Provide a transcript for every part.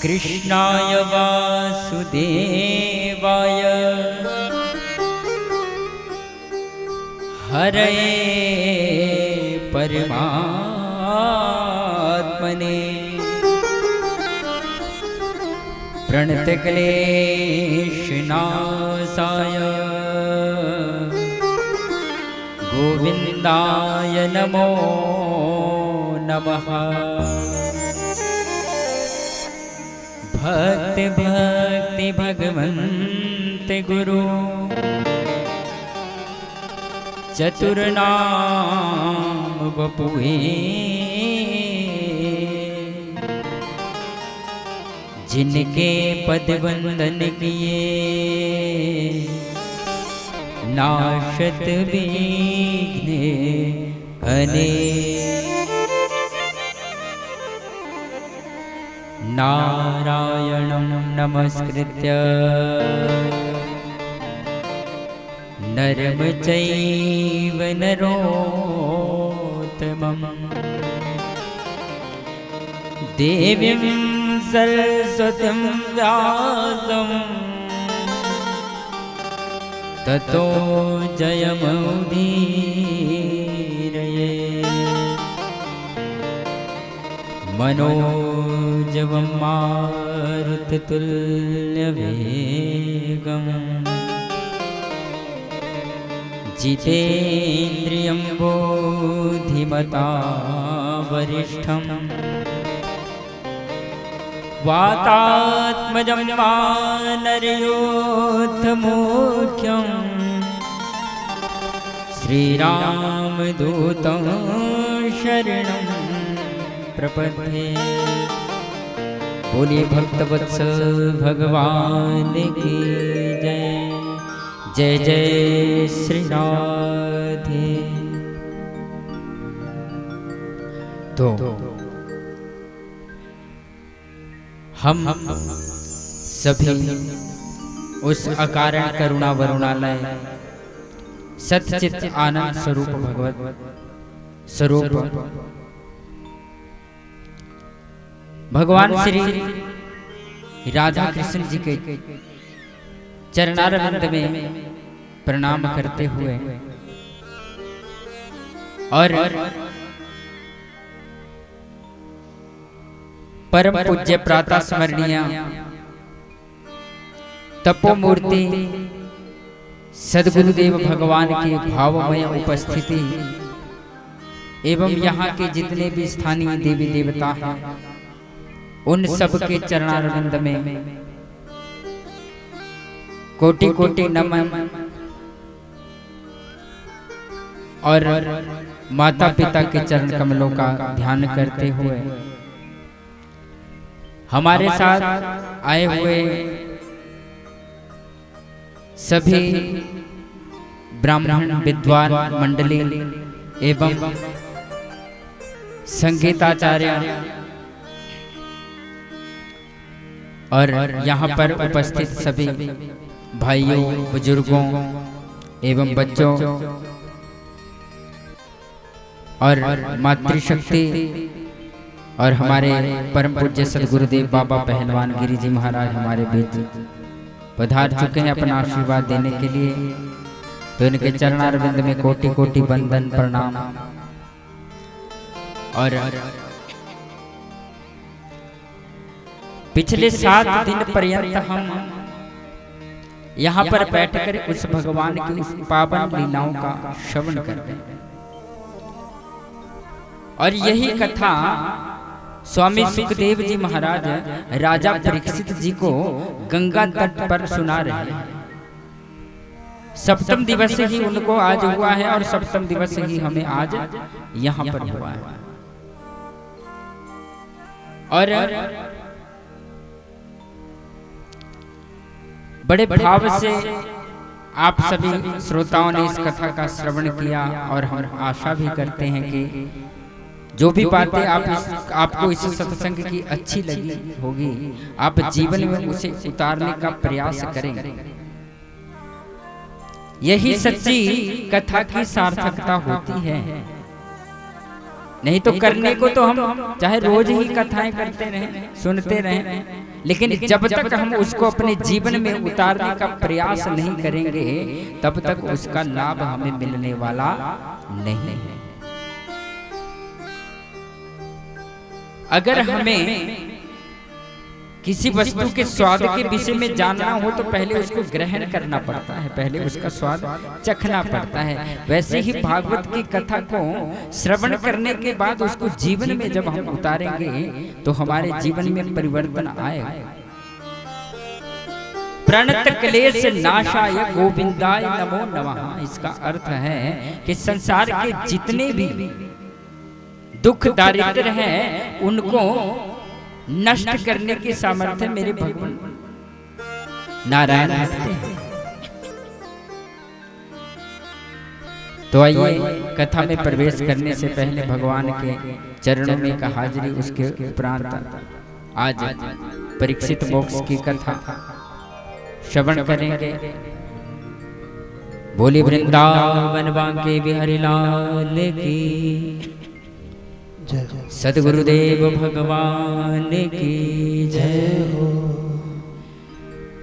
कृष्णाय वासुदेवाय हरये परमात्मने प्रणतक्लेशनाशाय गोविन्दाय नमो नमः। भक्ति भक्ति भगवन्त गुरु चतुर्नाम बपुए जिनके पद वंदन किए नाशत विघ्न अनेक। नारायणं नमस्कृत्य नरं चैव नरोत्तमं देवीं सरस्वतीं व्यासं ततो जयमुदीरये। मनोजवं मारुततुल्यवेगं जितेन्द्रियं बुद्धिमतां वरिष्ठं वातात्मजं वानरयोद्धमुख्यं श्रीरामदूतं शरणं प्रपद्ये। बोलिए भक्तवत्सल भगवान की जय। जय जय श्री राधे। तो हम सभी उस अकारण करुणा वरुणालय सच्चित आनंद स्वरूप भगवत स्वरूप भगवान श्री राधा कृष्ण जी के चरणारविंद में प्रणाम करते हुए और परम पूज्य प्रातः स्मरणीय तपोमूर्ति सद्गुरुदेव भगवान की भावमय उपस्थिति एवं यहाँ के जितने भी स्थानीय देवी देवता हैं उन सब के चरणारविंद में कोटि कोटि नमन और माता पिता के चरण कमलों का ध्यान करते हुए हमारे साथ आए हुए सभी ब्राह्मण विद्वान मंडली एवं संगीताचार्य और यहाँ पर उपस्थित सभी भाइयों बुजुर्गों एवं बच्चों और मातृशक्ति और हमारे परम पूज्य सद्गुरुदेव बाबा पहलवान गिरी जी महाराज हमारे बीच पधार चुके हैं अपना आशीर्वाद देने के लिए। तो इनके चरणारविंद में कोटि कोटि वंदन प्रणाम। और पिछले 7 दिन पर्यंत हम यहाँ पर बैठकर उस भगवान की उस पावन लीलाओं का श्रवण कर रहे हैं। और यही कथा स्वामी सुखदेव जी महाराज राजा परीक्षित जी को गंगा तट पर सुना रहे हैं। सप्तम दिवस ही उनको आज हुआ है और सप्तम दिवस ही हमें आज यहाँ पर हुआ है। और बड़े भाव से आप सभी श्रोताओं ने इस कथा का श्रवण किया और हम आशा भी करते हैं कि जो भी बातें आपको इस सत्संग की अच्छी लगी होगी आप जीवन में उसे उतारने का प्रयास करेंगे। यही सच्ची कथा की सार्थकता होती है। नहीं तो करने को तो हम चाहे रोज ही कथाएं करते रहें, सुनते रहें, लेकिन जब तक हम उसको अपने जीवन में उतारने का प्रयास नहीं करेंगे तब तक उसका लाभ हमें मिलने वाला नहीं है। अगर हमें किसी वस्तु के स्वाद के विषय में जानना हो तो पहले उसको ग्रहण करना पड़ता है, पहले उसका स्वाद चखना पड़ता है। वैसे ही भागवत की कथा को श्रवण करने के बाद उसको जीवन में जब हम उतारेंगे तो हमारे जीवन में परिवर्तन आएगा। प्रणत क्लेश नाशाय गोविंदाय नमो नमः, इसका अर्थ है कि संसार के जितने भी दुख दारिद्र हैं उनको नष्ट करने की सामर्थ्य मेरे भगवान नारायण रखते हैं। तो आइए कथा में प्रवेश करने से पहले भगवान के चरणों में का हाजिरी, उसके उपरांत आज परीक्षित मोक्ष की कथा श्रवण करेंगे। बोली वृंदावन बांके बिहारी लाल की, सद्गुरुदेव भगवान की जय हो।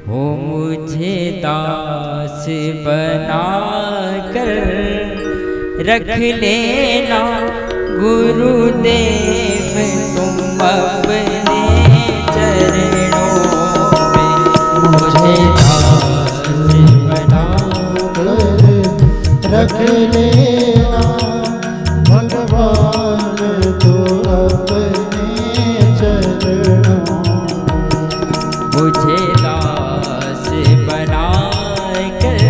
मुझे दास बना कर रख लेना गुरुदेव तुम अपने चरणों में। मुझे दास बना कर रख लेना भगवान तो अपने चरणों। मुझे दास बना कर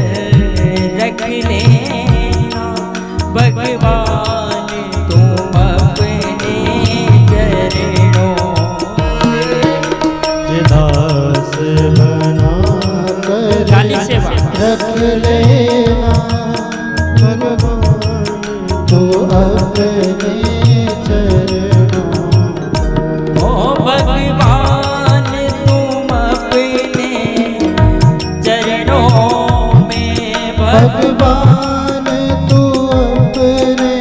रख लेना भगवान तुम अपने चरणों। दास बना कर रख लेना भगवान तो अपने चरणों। ओ भगवान तुम अपने चरणों में, भगवान तू अपने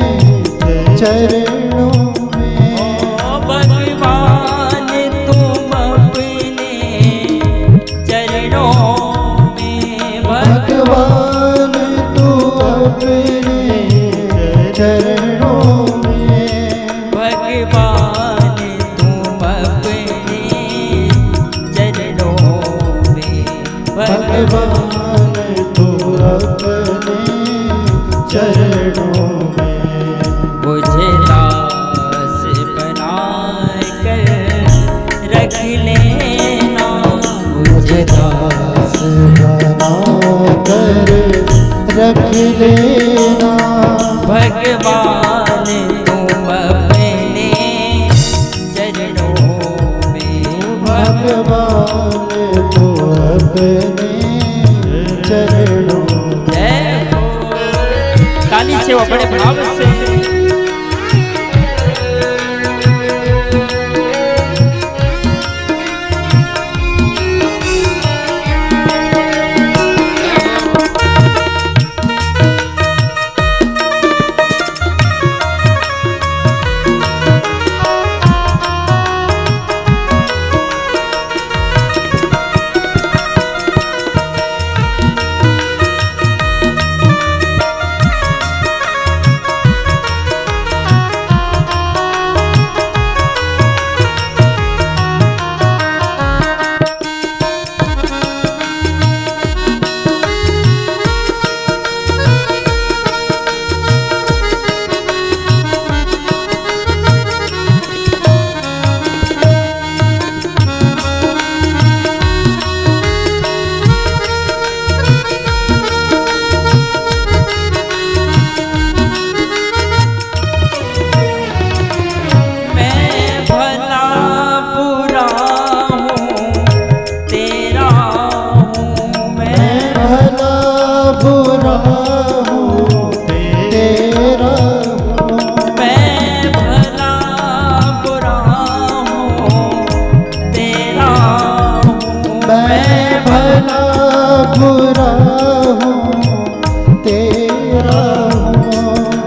चरणों में। ओ भगवान तुम अपने चरणों में, भगवान तू अपने चरणों में। भगवान तुम अपने चरणों में, भगवान तुम अपने चरणों में। मुझे दास बना कर रख लेना, मुझे दास बना कर रख लेना भगवान तुम अपने चरणों में। भगवान तुम अपने चरणों। जय हो। ताली से वो बड़े भाव से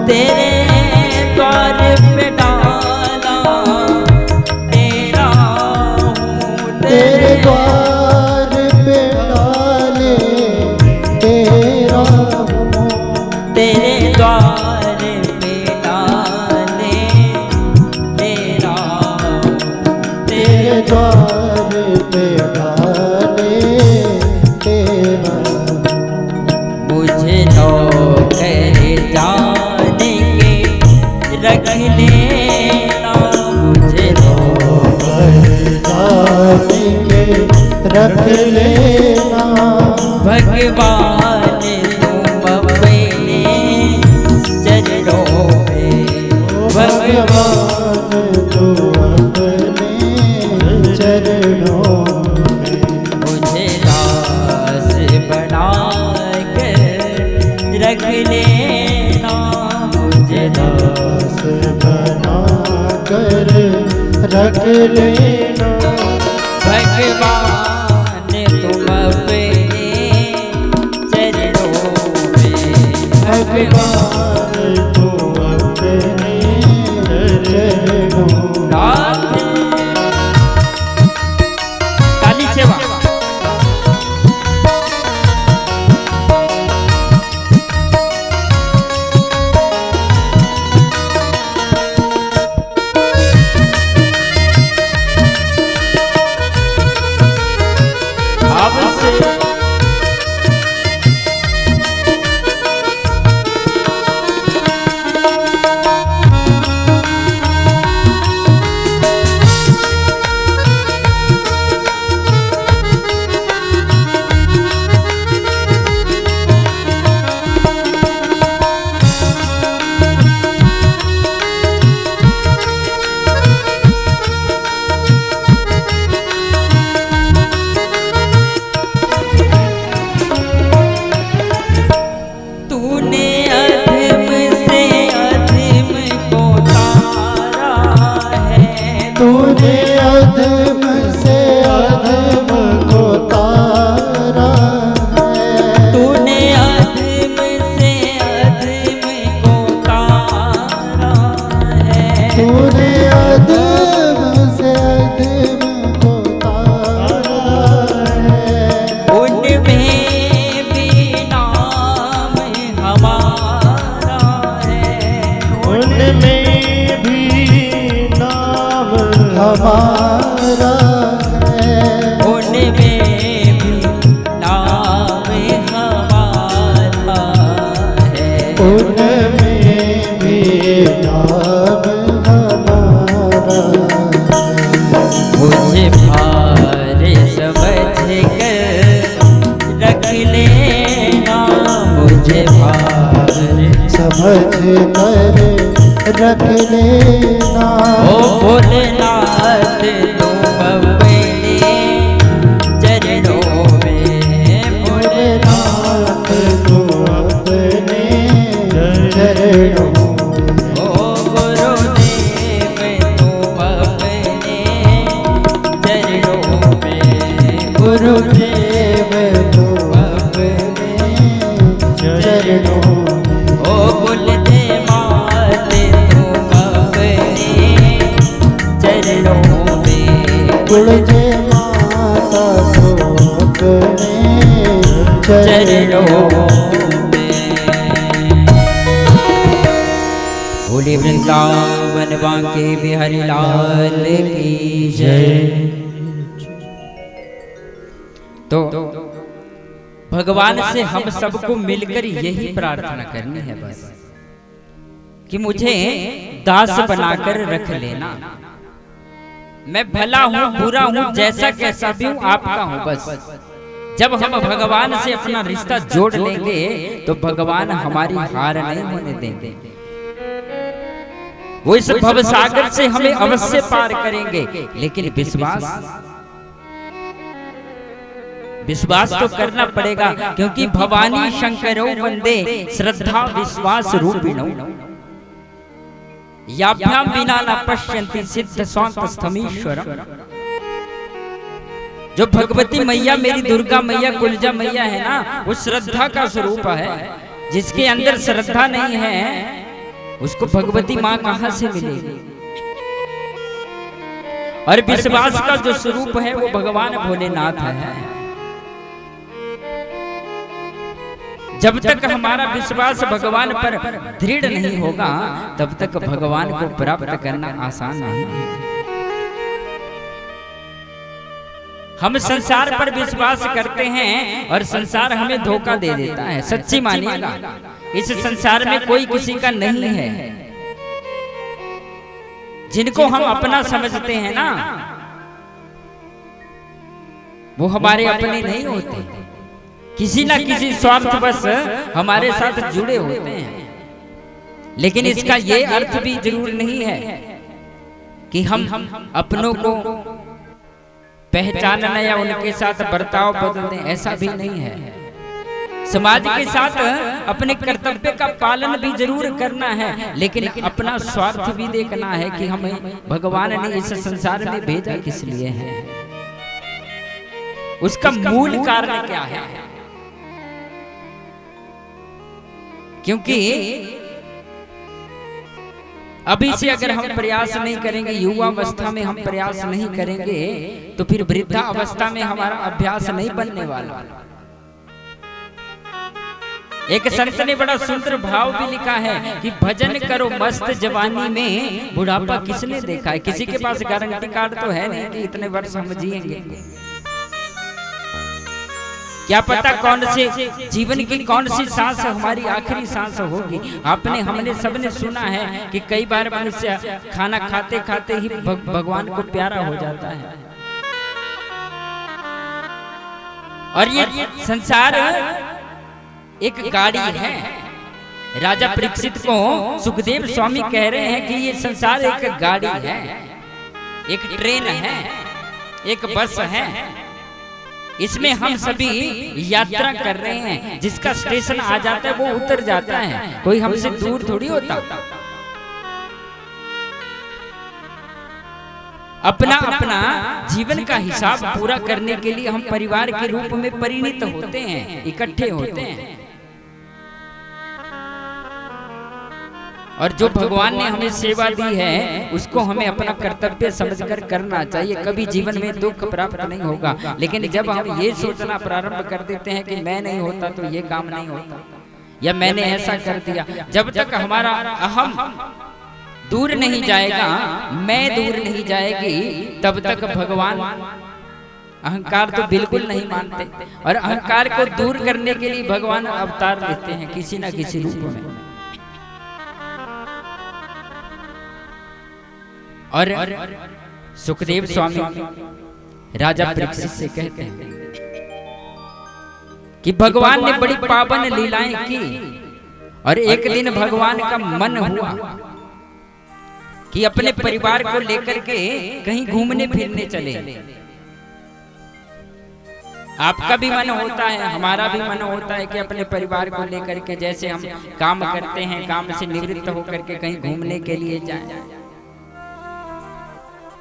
तेरे द्वार पे द्वार पे डाले तेरा। मुझे नौकर जाने के रख लेना, मुझे नौकर जाने के रख लेना। भगवान तुम अपने चरणों में, भगवान तू अपने चरणों में। मुझे दास बना कर रख लेना, मुझे दास बना कर रख लेना। भगवान तुम अपने चरणों में, भगवान तू अपने चरणों में। काली सेवा हमारा है, उनमें भी नाम हमारा है, उनमें भी नाम हमारा है। मुझे भार समझ कर रख लेना, मुझे भार समझ कर रख लेना। ओ भोलेनाथ तुम अपने चरणों में, भोलेनाथ तू अपने चरणों में। ओ गुरुदेव तुम अपने चरणों में, गुरुदेव तू अपने चरणों में। ओ कुलदेव माते तुम अपने चरणों में, कुलदेव माता तू अपने चरणों में। बोले वृंदावन बांके बिहारी लाल की जय। तो भगवान से हम सबको मिलकर यही प्रार्थना करनी है बस, कि मुझे दास बनाकर रख लेना। मैं भला हूँ बुरा हूँ जैसा कैसा भी हूँ आपका हूँ बस। जब हम भगवान से अपना रिश्ता जोड़ लेंगे तो भगवान हमारी हार नहीं होने देंगे। वो इस भवसागर से हमें अवश्य पार करेंगे, लेकिन विश्वास तो करना पड़ेगा, क्योंकि भवानी शंकरो वंदे श्रद्धा विश्वास रूपिणो याभ्याम विना न पश्यन्ति सिद्ध स्वांत स्थमीश्वरम। जो भगवती मैया मेरी दुर्गा मैया कुलजा मैया है ना, वो श्रद्धा का स्वरूप है। जिसके अंदर श्रद्धा नहीं है उसको भगवती माँ कहाँ से मिलेगी। और विश्वास का जो स्वरूप है वो भगवान भोलेनाथ है। जब तक हमारा विश्वास भगवान पर दृढ़ नहीं होगा तब तक भगवान को प्राप्त करना आसान नहीं है। हम संसार पर विश्वास करते हैं और संसार हमें धोखा दे देता है। सच्ची मानिएगा, इस संसार में कोई किसी का नहीं है। जिनको हम अपना समझते हैं ना, वो हमारे अपने नहीं होते, किसी ना किसी स्वार्थवश हमारे साथ जुड़े होते हैं। लेकिन इसका ये अर्थ भी जरूर नहीं है कि हम अपनों को पहचानना या उनके साथ बर्ताव बदल दें, ऐसा भी नहीं है। समाज के साथ अपने कर्तव्य का पालन भी जरूर करना है, लेकिन अपना स्वार्थ भी देखना है कि हमें भगवान ने इस संसार में भेजा किस लिए है, उसका मूल कारण क्या है। क्योंकि अभी से अगर हम प्रयास नहीं करेंगे, युवा अवस्था में हम प्रयास नहीं करेंगे, तो फिर वृद्धा अवस्था में हमारा अभ्यास नहीं बनने वाला। एक संत ने बड़ा सुंदर भाव भी लिखा है कि भजन करो मस्त जवानी में, बुढ़ापा किसने देखा है। किसी के पास गारंटी कार्ड तो है नहीं कि इतने वर्ष हम जिएंगे। क्या पता कौन से जीवन की कौन सी सांस हमारी आखिरी सांस होगी। हमने सबने सुना है कि कई बार मनुष्य खाना खाते खाते ही भगवान को प्यारा हो जाता है। और ये संसार एक गाड़ी है। राजा परीक्षित को सुखदेव स्वामी कह रहे हैं कि ये संसार एक गाड़ी है, एक ट्रेन है, एक बस है। इसमें हम सभी यात्रा कर रहे हैं। जिसका स्टेशन आ जाता है वो उतर जाता है, कोई हमसे दूर थोड़ी होता। अपना अपना जीवन का हिसाब पूरा करने के लिए हम परिवार के रूप में परिणित होते हैं, इकट्ठे होते हैं। और जो भगवान ने हमें सेवा दी है उसको हमें अपना कर्तव्य समझकर करना चाहिए। कभी जीवन में दुख प्राप्त नहीं होगा, लेकिन जब हम ये सोचना प्रारंभ कर देते हैं कि मैं नहीं होता तो ये काम नहीं होता, या मैंने ऐसा कर दिया, जब तक हमारा अहम दूर नहीं जाएगा, मैं दूर नहीं जाएगी, तब तक भगवान अहंकार तो बिल्कुल नहीं मानते। और अहंकार को दूर करने के लिए भगवान अवतार लेते हैं किसी न किसी रूप में। और सुखदेव स्वामी राजा परीक्षित से कहते हैं कि भगवान ने बड़ी पावन लीलाएं की, और एक दिन भगवान का मन हुआ कि अपने परिवार को लेकर के कहीं घूमने फिरने चले। आपका भी मन होता है, हमारा भी मन होता है कि अपने परिवार को लेकर के, जैसे हम काम करते हैं, काम से निवृत्त होकर के कहीं घूमने के लिए जाएं।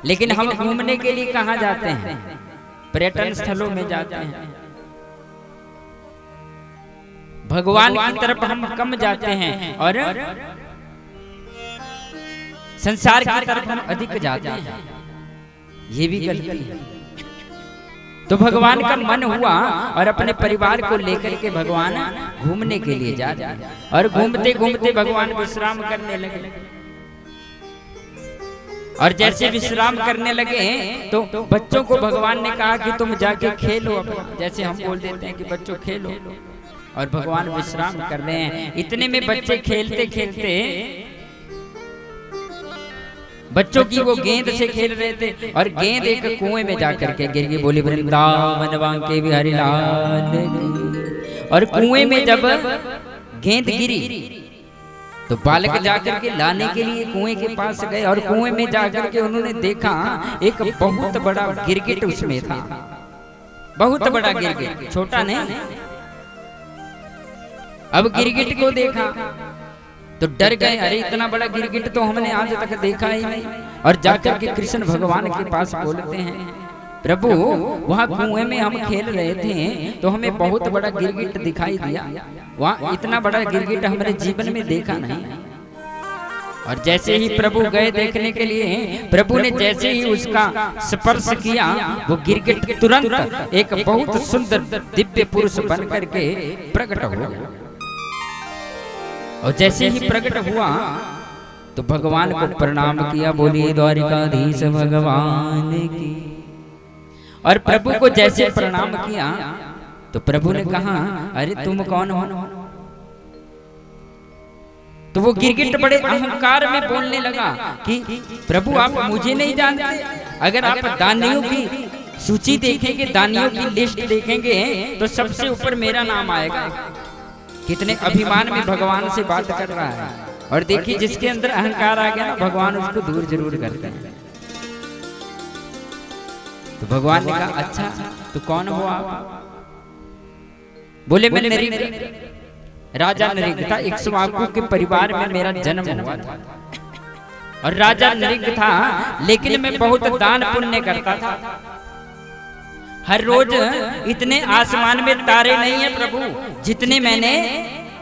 लेकिन हम घूमने के लिए कहाँ जाते हैं? पर्यटन स्थलों में जाते हैं। भगवान की तरफ हम कम जाते हैं और संसार की तरफ हम अधिक जाते हैं। ये भी गलती है। तो भगवान का मन हुआ और अपने परिवार को लेकर के भगवान घूमने के लिए जा रहे हैं। और घूमते घूमते भगवान विश्राम करने लगे। और जैसे विश्राम करने लगे तो बच्चों को भगवान ने कहा कि तुम जाके खेलो अपना, जैसे हम बोल देते हैं कि बच्चों खेलो। और भगवान विश्राम कर रहे हैं। इतने में बच्चे खेलते खेलते, बच्चों की वो गेंद से खेल रहे थे और गेंद एक कुएं में जाकर के गिर गई। बोली वृंदावन बांके बिहारी लाल की। और कुएं में जब गेंद गिरी तो बालक जाकर के लाने के लिए कुएं के पास गए। और कुएं में जाकर के उन्होंने देखा एक बहुत बड़ा गिरगिट उसमें था। बहुत बड़ा गिरगिट, छोटा नहीं। अब गिरगिट को देखा तो डर गए, अरे इतना बड़ा गिरगिट तो हमने आज तक देखा ही नहीं। और जाकर के कृष्ण भगवान के पास बोलते हैं, प्रभु वहाँ कुएं में हम खेल रहे थे तो हमें बहुत बड़ा गिरगिट दिखाई दिया। वहाँ इतना बड़ा गिरगिट हमारे जीवन में देखा नहीं। और जैसे ही प्रभु गए देखने के लिए, प्रभु ने जैसे ही उसका स्पर्श किया, वो गिरगिट तुरंत एक बहुत सुंदर दिव्य पुरुष बन करके प्रकट हो गया। और जैसे ही प्रकट हुआ तो भगवान को प्रणाम किया। बोलिए द्वारिकाधीश भगवान की। और प्रभु को जैसे प्रणाम किया तो प्रभु ने कहा, अरे तुम कौन हो? तो वो गिरगिट बड़े अहंकार में बोलने लगा कि प्रभु आप मुझे नहीं जानते। अगर आप दानियों की सूची देखेंगे, दानियों की लिस्ट देखेंगे तो सबसे ऊपर मेरा नाम आएगा। कितने अभिमान में भगवान से बात कर रहा है। और देखिए जिसके अंदर अहंकार आ गया ना, भगवान उसको दूर जरूर करते हैं। तो भगवान ने कहा, अच्छा तो कौन हो आप? बोले मैं नरेंद्र, राजा नरेंद्र था। इक्ष्वाकु के परिवार में मेरा जन्म हुआ था और राजा नरेंद्र था, लेकिन मैं बहुत दान पुण्य करता था। हर रोज इतने आसमान में तारे नहीं है प्रभु जितने मैंने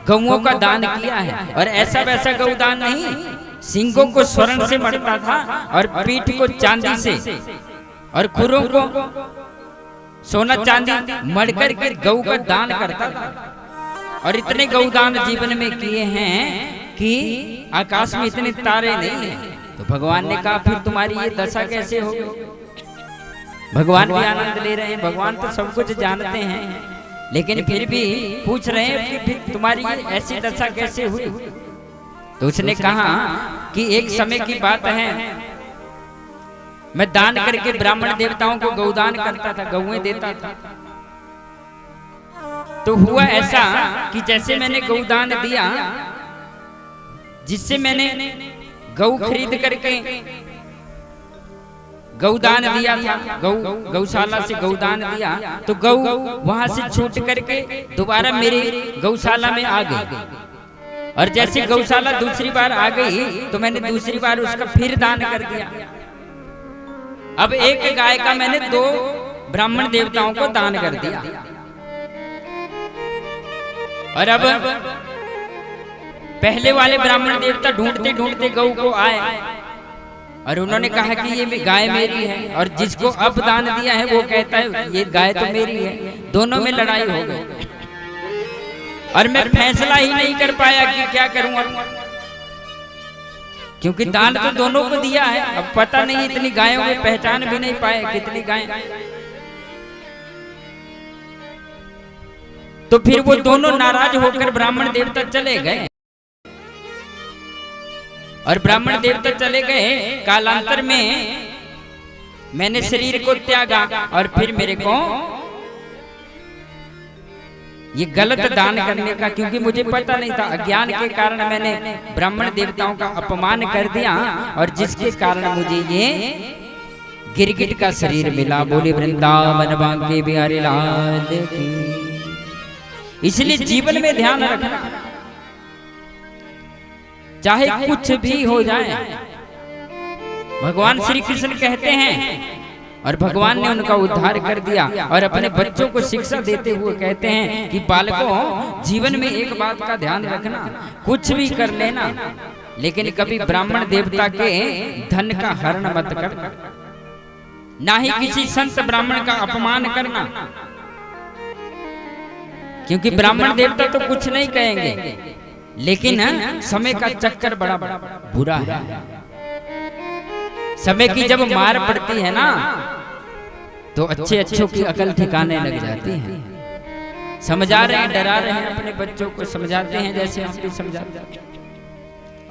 गौओं का दान किया है। और ऐसा वैसा गौदान नहीं, सिंगों को स्वर्ण से मढ़ता था और पीठ को चांदी से और खुरों को सोना चांदी मढ़ करके गौ का दान करता था। और इतने गौदान जीवन में किए हैं कि आकाश में इतने तारे नहीं है। तो भगवान ने कहा, फिर तुम्हारी ये दशा कैसे हो गई? भगवान भी आनंद ले रहे हैं, भगवान तो सब कुछ जानते हैं, लेकिन फिर भी पूछ रहे हैं कि फिर तुम्हारी ये ऐसी दशा कैसे हुई? तो उसने कहा कि एक समय की बात है, मैं दान करके ब्राह्मण देवताओं को गौदान करता था, गौएं देता था। तो हुआ ऐसा कि जैसे मैंने गौदान दिया, जिससे मैंने गौ खरीद करके गौदान दिया था, गौशाला से गौदान दिया, तो गौ वहां से छूट करके दोबारा मेरे गौशाला में आ गई। और जैसे गौशाला दूसरी बार आ गई तो मैंने दूसरी बार उसका फिर दान कर दिया। अब एक गाय का मैंने 2 ब्राह्मण देवताओं को दान कर दिया। और अब पहले वाले ब्राह्मण देवता ढूंढते ढूंढते गौ को आए और उन्होंने कहा कि ये गाय मेरी है। और जिसको अब दान दिया है वो कहता है ये गाय तो मेरी है। दोनों में लड़ाई हो गई और मैं फैसला ही नहीं कर पाया कि क्या करूं अब, क्योंकि दान तो दोनों को दिया है। अब पता नहीं, इतनी गायों में पहचान भी नहीं पाए कितनी गाय। तो फिर वो दोनों नाराज होकर ब्राह्मण देवता चले गए। और ब्राह्मण देवता चले गए। कालांतर में मैंने शरीर को त्यागा और फिर मेरे को ये गलत दान करने का, क्योंकि मुझे पता नहीं था, अज्ञान के कारण मैंने ब्राह्मण देवताओं का अपमान कर दिया और जिसके कारण मुझे ये गिरगिट का शरीर मिला। बोले वृंदावन बांके बिहारी लाल की। इसलिए जीवन में ध्यान रखना, चाहे कुछ भी हो जाए, भगवान श्री कृष्ण कहते हैं, और भगवान ने उनका उद्धार कर दिया। और अपने बच्चों को शिक्षा देते हुए कहते हैं कि बालकों, जीवन में एक बात का ध्यान रखना, कुछ भी कर लेना, लेकिन कभी ब्राह्मण देवता के धन का हरण मत करना, ना ही किसी संत ब्राह्मण का अपमान करना, क्योंकि ब्राह्मण देवता तो कुछ नहीं कहेंगे, लेकिन समय का चक्कर बड़ा बुरा है। समय की जब मार पड़ती है ना, तो अच्छे अच्छों की अकल ठिकाने लग जाती है। समझा रहे हैं, डरा रहे हैं, अपने बच्चों को समझाते हैं जैसे हम भी समझाते हैं,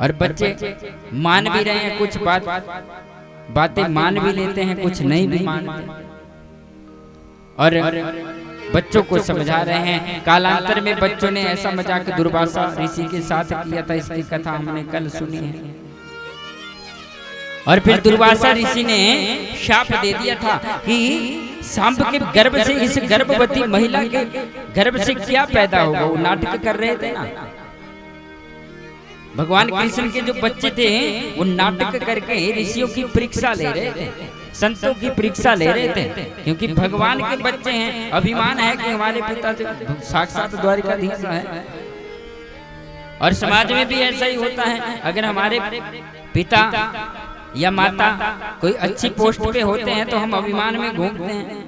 और बच्चे मान भी रहे हैं, कुछ बातें मान भी लेते हैं, कुछ नहीं भी मानते, और बच्चों को समझा रहे हैं। कालांतर में बच्चों ने ऐसा मजाक दुर्वासा ऋषि के साथ किया था, इसकी कथा हमने कल सुनी है। और फिर दुर्वासा ऋषि ने शाप दे दिया था कि सांप के गर्भ से, इस गर्भवती महिला के गर्भ से क्या पैदा होगा। वो नाटक कर रहे थे ना, भगवान कृष्ण के जो बच्चे थे वो नाटक करके ऋषियों की परीक्षा ले रहे थे, संतों की परीक्षा ले रहे थे, क्योंकि भगवान के बच्चे हैं। अभिमान है कि हमारे पिता साक्षात द्वारिकाधीश है। और समाज में भी ऐसा ही होता है, अगर हमारे पिता या माता कोई अच्छी पोस्ट पे होते हैं तो हम अभिमान में घूमते हैं,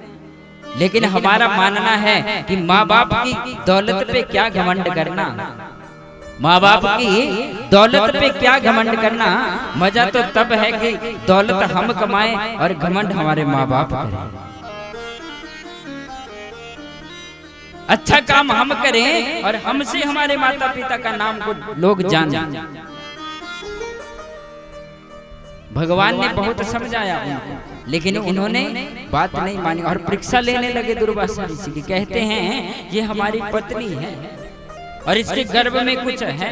लेकिन हमारा मानना है कि माँ बाप की दौलत पे क्या घमंड करना, माँ बाप की दौलत पे क्या घमंड करना। मजा तो तब है कि दौलत हम कमाएं और घमंड हमारे माँ बाप करें। अच्छा काम हम करें और हमसे हमारे माता पिता का नाम को लोग जानें। भगवान ने बहुत समझाया उनको, लेकिन उन्होंने बात नहीं मानी और परीक्षा लेने लगे दुर्वासा ऋषि की। कहते हैं ये हमारी पत्नी है और इसके गर्भ में कुछ है।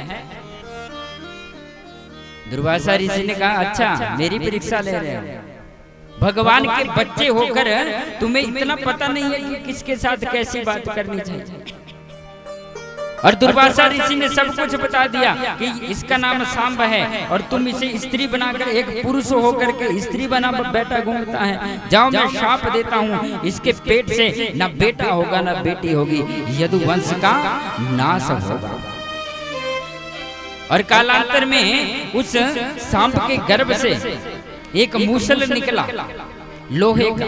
दुर्वासा ऋषि ने कहा अच्छा मेरी परीक्षा ले रहे हो, भगवान के बच्चे होकर तुम्हें इतना पता नहीं है कि किसके साथ कैसी बात करनी चाहिए। और दुर्वासा ऋषि ने सब कुछ बता दिया कि इसका नाम सांब है और तुम इसे स्त्री बनाकर, एक पुरुष होकर के स्त्री बना बैठा घूमता है। जाओ मैं शाप देता हूँ, इसके पेट से न बेटा होगा न बेटी होगी, यदुवंश का नाश होगा। और कालांतर में उस सांप के गर्भ से एक मूसल निकला लोहे का,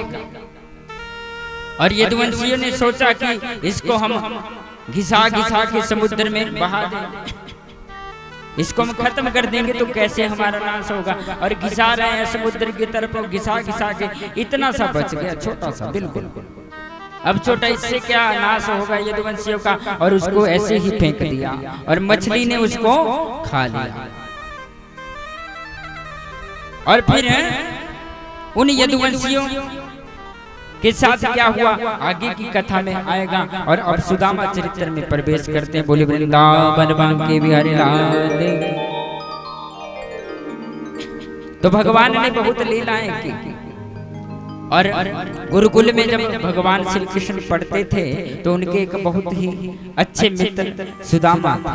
और यदुवंशियों ने सोचा कि इसको हम घिसा घिसा के समुद्र में बहा दें, इसको हम खत्म कर देंगे तो कैसे हमारा नाश होगा। और घिसा रहे हैं समुद्र की तरफ, घिसा घिसा के इतना सा बच गया, छोटा सा बिल्कुल। अब छोटा, इससे क्या नाश होगा यदुवंशियों का, और उसको ऐसे ही फेंक दिया और मछली ने उसको खा लिया। और फिर उन यदुवंशियों के साथ क्या हुआ आगे की कथा में आएगा। और अब सुदामा चरित्र में प्रवेश करते हैं। बोले वृंदावन बांके बिहारी लाल। तो भगवान ने बहुत लीलाएं की, और गुरुकुल में जब भगवान श्री कृष्ण पढ़ते थे तो उनके एक बहुत ही अच्छे मित्र सुदामा थे।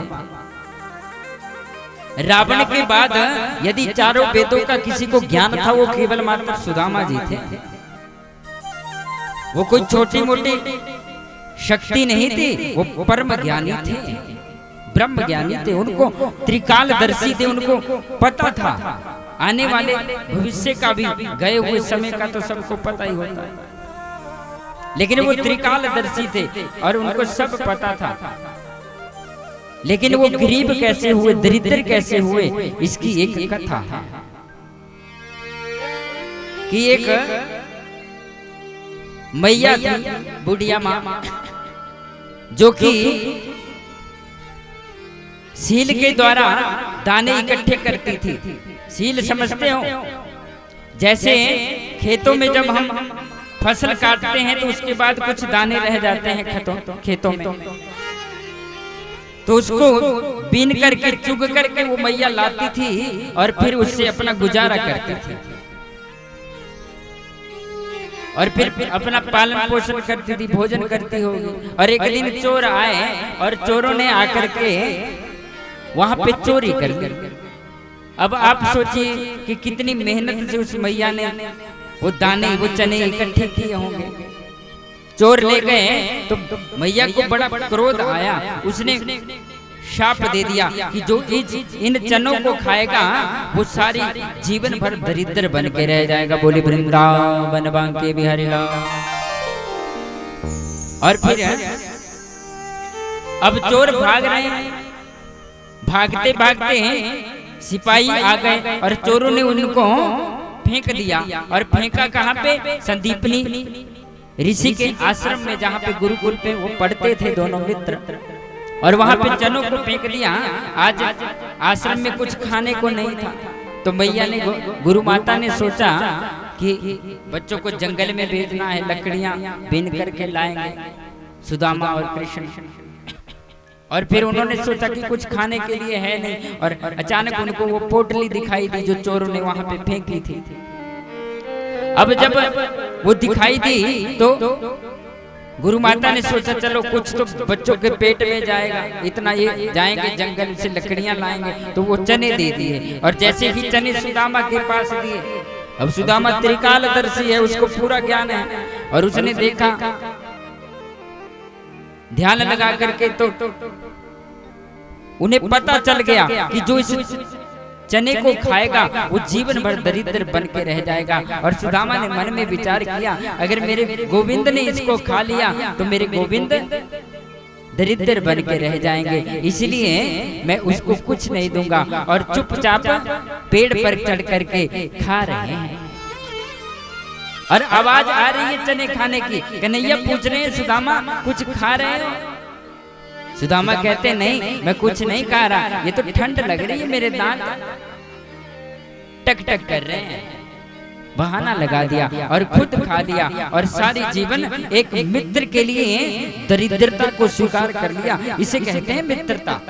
रावण के बाद यदि चारों वेदों का किसी को ज्ञान था वो केवल मात्र सुदामा जी थे। वो कोई छोटी मोटी शक्ति नहीं थी, वो परम ज्ञानी थे, ब्रह्म ज्ञानी थे। उनको त्रिकालदर्शी थे, उनको पता था आने वाले भविष्य का भी, गए हुए समय का तो सबको पता ही होता है, लेकिन वो त्रिकालदर्शी थे और उनको सब पता था। लेकिन वो गरीब कैसे हुए, दरिद्र कैसे हुए, इसकी एक कथा है कि एक मैया थी, बुढ़िया माँ, जो कि सील के द्वारा दाने इकट्ठे करती थी। सील समझते हो, जैसे खेतों में जब हम फसल काटते हैं तो उसके बाद कुछ दाने रह जाते हैं खेतों में, तो उसको बीन करके चुग करके वो मैया लाती थी और फिर उससे अपना गुजारा करती थी, और फिर अपना पालन पोषण करती थी, भोजन करती होगी। और एक दिन चोर आए और चोरों ने आकर के वहां पे चोरी कर ली। अब आप सोचिए कि कितनी मेहनत से उस मैया ने वो दाने, वो चने इकट्ठे किए होंगे। चोर ले गए तो मैया को बड़ा क्रोध आया, उसने शाप दे दिया कि जो इन चनों को खाएगा वो सारी जीवन भर दरिद्र बन के रह जाएगा। बोले वृंदावन बांके बिहारी लाल। और फिर अब चोर भाग रहे हैं, भागते भागते हैं सिपाही आ गए और चोरों ने उनको फेंक दिया। और फेंका कहाँ पे? संदीपनी ऋषि के आश्रम में, जहाँ पे गुरुकुल पे वो पढ़ते थे दोनों मित्र, और वहां पे चनों को फेंक दिया। आज आश्रम में कुछ खाने को नहीं था, तो मैया ने, गुरु माता ने सोचा कि बच्चों को जंगल में भेजना है, लकड़ियां बीन करके लाएंगे सुदामा और कृष्ण। और फिर उन्होंने सोचा कि कुछ खाने के लिए है नहीं, और अचानक उनको वो पोटली दिखाई दी जो चोरों ने वहां पे फेंकी थी। अब जब वो दिखाई दी तो गुरु माता ने सोचा चलो कुछ तो बच्चों के पेट में जाएगा, इतना ये जाएंगे जंगल से लकड़ियां लाएंगे, तो वो चने दे दिए। और जैसे ही चने सुदामा के पास दिए, अब सुदामा त्रिकालदर्शी है, उसको पूरा ज्ञान है, और उसने देखा, ध्यान लगा करके तो उन्हें पता चल गया कि जो इस चने को खाएगा वो जीवन भर दरिद्र बन के रह जाएगा। और सुदामा ने मन में विचार किया, अगर मेरे गोविंद ने इसको खा लिया तो मेरे गोविंद दरिद्र बन के रह जाएंगे, इसलिए मैं उसको कुछ नहीं दूंगा। और चुपचाप पेड़ पर चढ़ करके खा रहे हैं। और आवाज आ रही है चने खाने की। कन्हैया पूछ रहे हैं सुदामा कुछ खा रहे हो? सुदामा कहते नहीं मैं कुछ नहीं खा रहा, ये तो ठंड लग रही है, मेरे दांत टक टक कर रहे हैं। बहाना लगा दिया और खुद खा लिया और सारी जीवन एक मित्र के लिए दरिद्रता को स्वीकार कर लिया। इसे कहते हैं मित्रता।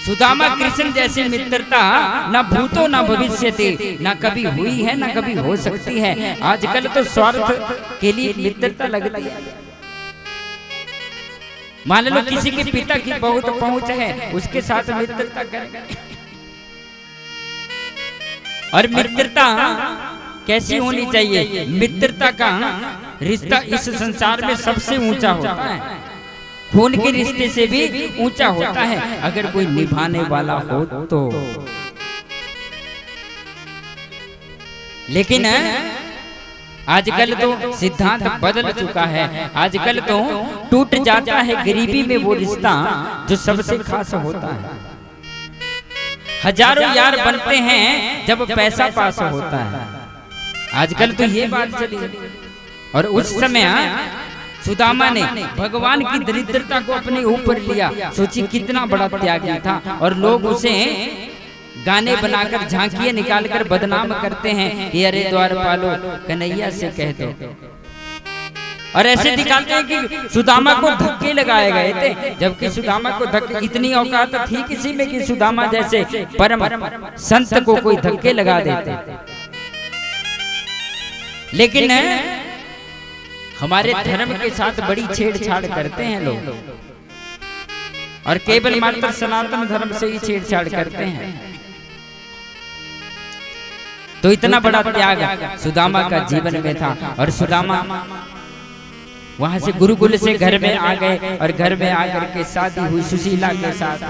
सुदामा कृष्ण जैसी मित्रता ना भूतो ना भविष्य थी, ना कभी हुई है ना कभी हो सकती है। आजकल तो स्वार्थ के लिए मित्रता लगती है। मान लो किसी के पिता की बहुत पहुंच है, उसके साथ मित्रता करेंगे। और मित्रता कैसी होनी चाहिए? मित्रता का रिश्ता इस संसार में सबसे ऊंचा होता है, खून के रिश्ते से भी ऊंचा होता है अगर कोई निभाने वाला हो तो। लेकिन आजकल तो सिद्धांत बदल चुका है। आजकल तो टूट जाता है गरीबी में वो रिश्ता जो सबसे खास होता है। हजारों यार बनते हैं जब पैसा पास होता है। आजकल तो ये बात चली। और उस समय सुदामा ने भगवान की दरिद्रता को अपने ऊपर लिया। सोची कितना बड़ा त्यागी था। और लोग उसे गाने बनाकर झांकियां निकालकर बदनाम करते हैं कि अरे द्वारपालो कन्हैया से कह दो। और ऐसे दिखाते हैं कि सुदामा को धक्के लगाए गए थे, जबकि सुदामा को धक्के इतनी औकात थी किसी में कि सुदामा जैसे परम संत को कोई धक्के लगा देते। लेकिन हमारे धर्म के साथ बड़ी छेड़छाड़ करते हैं लोग, और केवल मात्र सनातन धर्म से ही छेड़छाड़ करते हैं। तो इतना बड़ा त्याग सुदामा का जीवन में था। और सुदामा वहां से गुरुकुल से घर में आ गए और घर में आकर के शादी हुई सुशीला के साथ।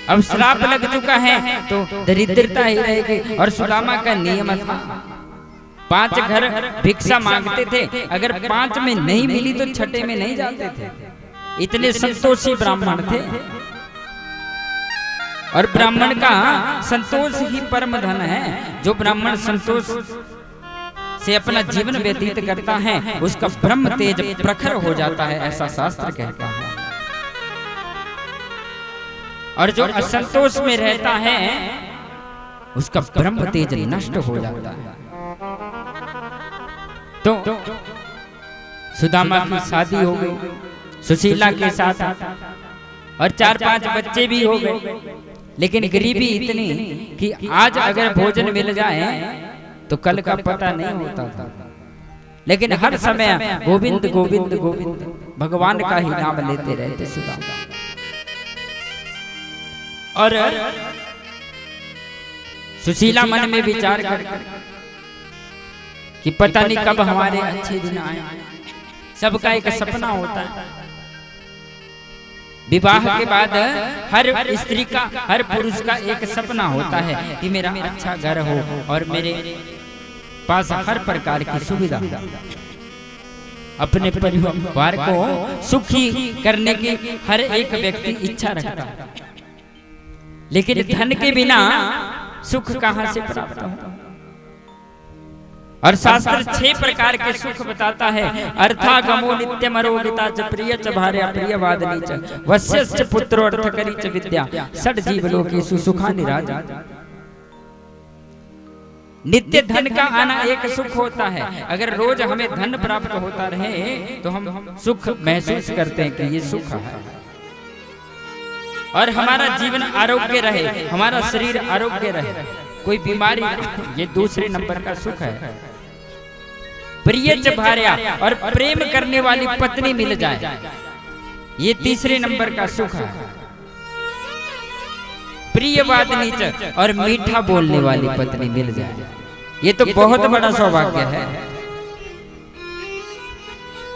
अब श्राप लग चुका है तो दरिद्रता ही रहेगी। और सुदामा का नियम था 5 घर भिक्षा मांगते थे, अगर 5 में नहीं मिली तो छठे में नहीं जाते थे। इतने संतोषी ब्राह्मण थे। और ब्राह्मण का संतोष ही परम धन है। जो ब्राह्मण संतोष से अपना जीवन व्यतीत करता है उसका ब्रह्म तेज प्रखर हो जाता है, ऐसा शास्त्र कहता है। और जो असंतोष में रहता है उसका ब्रह्म तेज नष्ट हो जाता है। तो सुदामा की शादी हो गई सुशीला के साथ और 4-5 बच्चे भी हो गए। लेकिन गरीबी इतनी कि आज अगर भोजन मिल जाए तो कल का पता नहीं होता था। लेकिन हर समय गोविंद गोविंद गोविंद भगवान का ही नाम लेते रहते सुदामा। और सुशीला मन में विचार कर कि पता नहीं कब हमारे अच्छे दिन आए। सबका एक सपना होता है। विवाह के बाद हर स्त्री का, हर पुरुष का एक सपना होता है कि मेरा अच्छा घर हो और मेरे पास हर प्रकार की सुविधा, अपने परिवार को सुखी करने की हर एक व्यक्ति इच्छा रखता है। लेकिन धन के बिना सुख कहां से प्राप्त हो? और शास्त्र 6 प्रकार के सुख बताता है। अर्थागमो नित्यम अरोगिता च प्रिय च भार्या प्रियवादिनी च वश्यश्च पुत्रो अर्थकरी च विद्या षड जीवलोकेषु सुखानि राजा। नित्य धन का आना एक सुख होता है। अगर रोज हमें धन प्राप्त होता रहे तो हम सुख महसूस करते हैं कि ये सुख है। और हमारा जीवन आरोग्य रहे, हमारा शरीर आरोग्य रहे, कोई बीमारी, ये दूसरे नंबर का सुख है। प्रिय च भार्या, और प्रेम करने वाली पत्नी मिल जाए, ये तीसरे नंबर का सुख है। प्रियवादिनी च, और मीठा बोलने वाली पत्नी मिल जाए, ये तो बहुत बड़ा सौभाग्य है।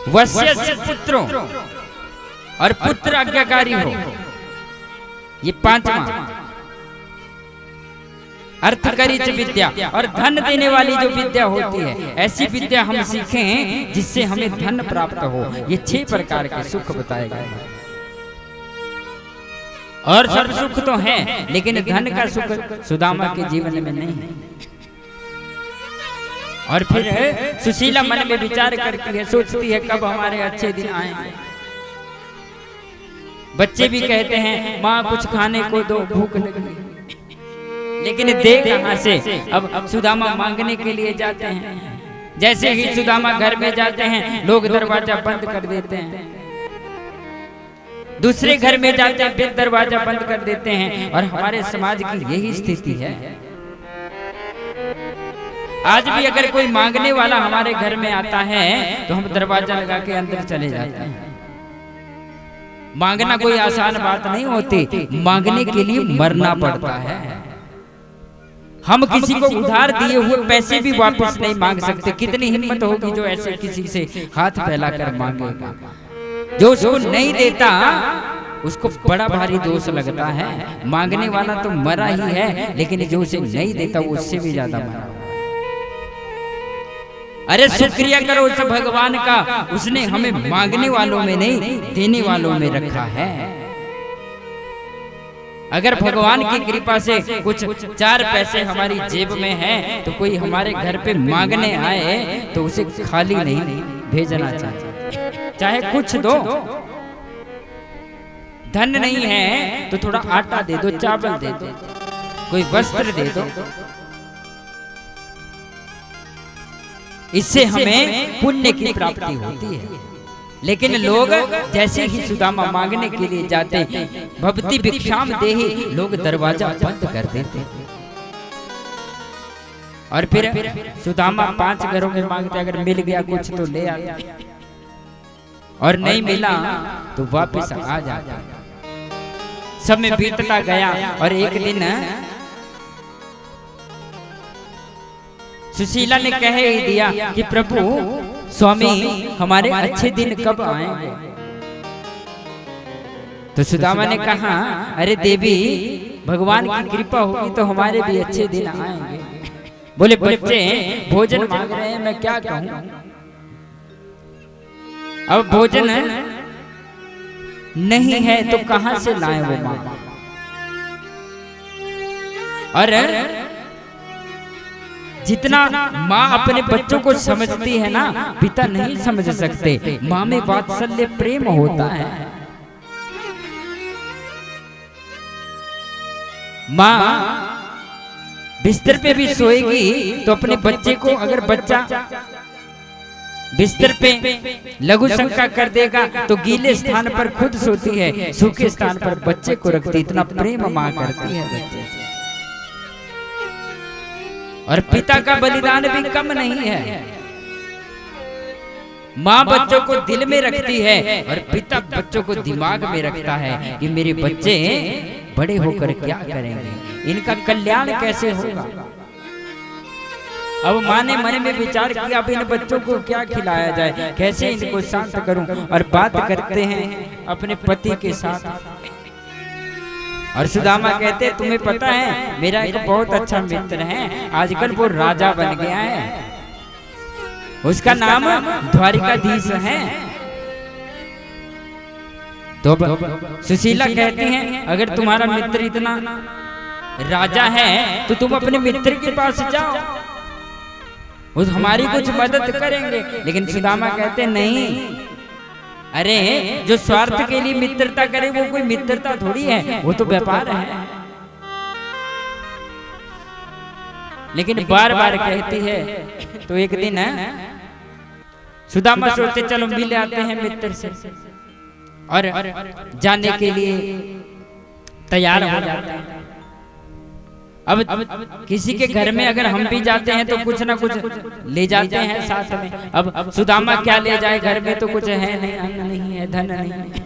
वश्यस्य पुत्रों, और पुत्र आज्ञाकारी हो, ये 5वां। अर्थकरी च विद्या, और धन देने वाली जो विद्या होती है, ऐसी विद्या हम सीखें जिससे हमें धन प्राप्त हो। ये 6 प्रकार के सुख बताए गए हैं। और सब सुख तो हैं, लेकिन धन का सुख सुदामा के जीवन में नहीं है। और फिर सुशीला मन में विचार करती है, सोचती है कब हमारे अच्छे दिन आएंगे। बच्चे भी कहते हैं माँ कुछ खाने को दो, भूख लगी, लेकिन दे कहां से। अब सुदामा मांगने के लिए जाते हैं। जैसे ही सुदामा घर में जाते हैं लोग दरवाजा बंद कर देते हैं। दूसरे घर में जाते हैं फिर दरवाजा बंद कर देते हैं। और हमारे समाज की यही स्थिति है। आज भी अगर कोई मांगने वाला हमारे घर में आता है तो हम दरवाजा लगा के अंदर चले जाते हैं। मांगना कोई आसान बात नहीं होती, मांगने के लिए मरना पड़ता है। हम किसी को उधार दिए हुए पैसे भी वापस नहीं मांग सकते। कितनी हिम्मत होगी जो ऐसे किसी से हाथ फैलाकर मांगेगा। जो उसको नहीं देता उसको बड़ा भारी दोष लगता है। मांगने वाला तो मरा ही है, लेकिन जो उसे नहीं देता वो उससे भी ज्यादा मरा। अरे शुक्रिया करो उस भगवान का, उसने हमें मांगने वालों में नहीं देने वालों में रखा है। अगर भगवान की कृपा से कुछ 4 पैसे हमारी जेब में हैं तो कोई हमारे घर पे मांगने आए तो उसे खाली नहीं भेजना चाहिए। चाहे कुछ दो, धन नहीं है तो थोड़ा आटा दे दो, चावल दे दो, कोई वस्त्र दे दो। इससे हमें पुण्य की प्राप्ति होती है। लेकिन लोग जैसे ही सुदामा मांगने के लिए जाते भवती भिक्षाम देहि, लोग दरवाजा बंद कर देते। और फिर सुदामा 5 घरों में मांगते, अगर मिल गया कुछ तो ले आते, और नहीं मिला तो वापस आ जाता। समय बीतता गया और एक दिन सुशीला ने कह ही दिया कि प्रभु स्वामी हमारे अच्छे दिन कब आएंगे। तो सुदामा ने कहा अरे देवी भगवान की कृपा होगी तो हमारे भी अच्छे दिन आएंगे। बोले बच्चे भोजन मांग रहे हैं, मैं क्या कहूं। अब भोजन नहीं है तो कहां से लाए वो मां। और जितना माँ अपने बच्चों को समझती है ना, पिता नहीं समझ सकते। माँ में वात्सल्य प्रेम होता है। माँ बिस्तर पे भी सोएगी तो अपने बच्चे को, अगर बच्चा बिस्तर पे लघु शंका कर देगा तो गीले स्थान पर खुद सोती है, सूखे स्थान पर बच्चे को रखती। इतना प्रेम माँ करती है बच्चे से। और पिता का बलिदान भी कम नहीं है। माँ बच्चों को दिल में रखती है और पिता बच्चों को दिमाग में रखता है कि मेरे बच्चे बड़े होकर क्या करेंगे, इनका कल्याण कैसे होगा। अब माँ ने मन में विचार किया अब इन बच्चों को क्या खिलाया जाए, कैसे इनको शांत करूं। और बात करते हैं अपने पति के साथ। और सुदामा कहते तुम्हें पता है मेरा एक बहुत अच्छा मित्र है, आजकल वो राजा बन गया है, उसका नाम द्वारिकाधीश है। तो सुशीला कहती हैं अगर तुम्हारा मित्र इतना राजा है तो तुम अपने मित्र के पास जाओ, वो हमारी कुछ मदद करेंगे। लेकिन सुदामा कहते नहीं, अरे जो स्वार्थ के लिए मित्रता करे वो कोई मित्रता थोड़ी है, वो तो व्यापार है। लेकिन बार बार कहती है। तो एक दिन सुदामा सोचते चलो मिल आते हैं मित्र से, और जाने के लिए तैयार हो जाते हैं। अब किसी के घर में अगर हम भी जाते हैं तो कुछ ना कुछ ले जाते हैं साथ में। अब सुदामा क्या ले जाए, घर में तो कुछ है नहीं, अन्न नहीं है, धन नहीं है।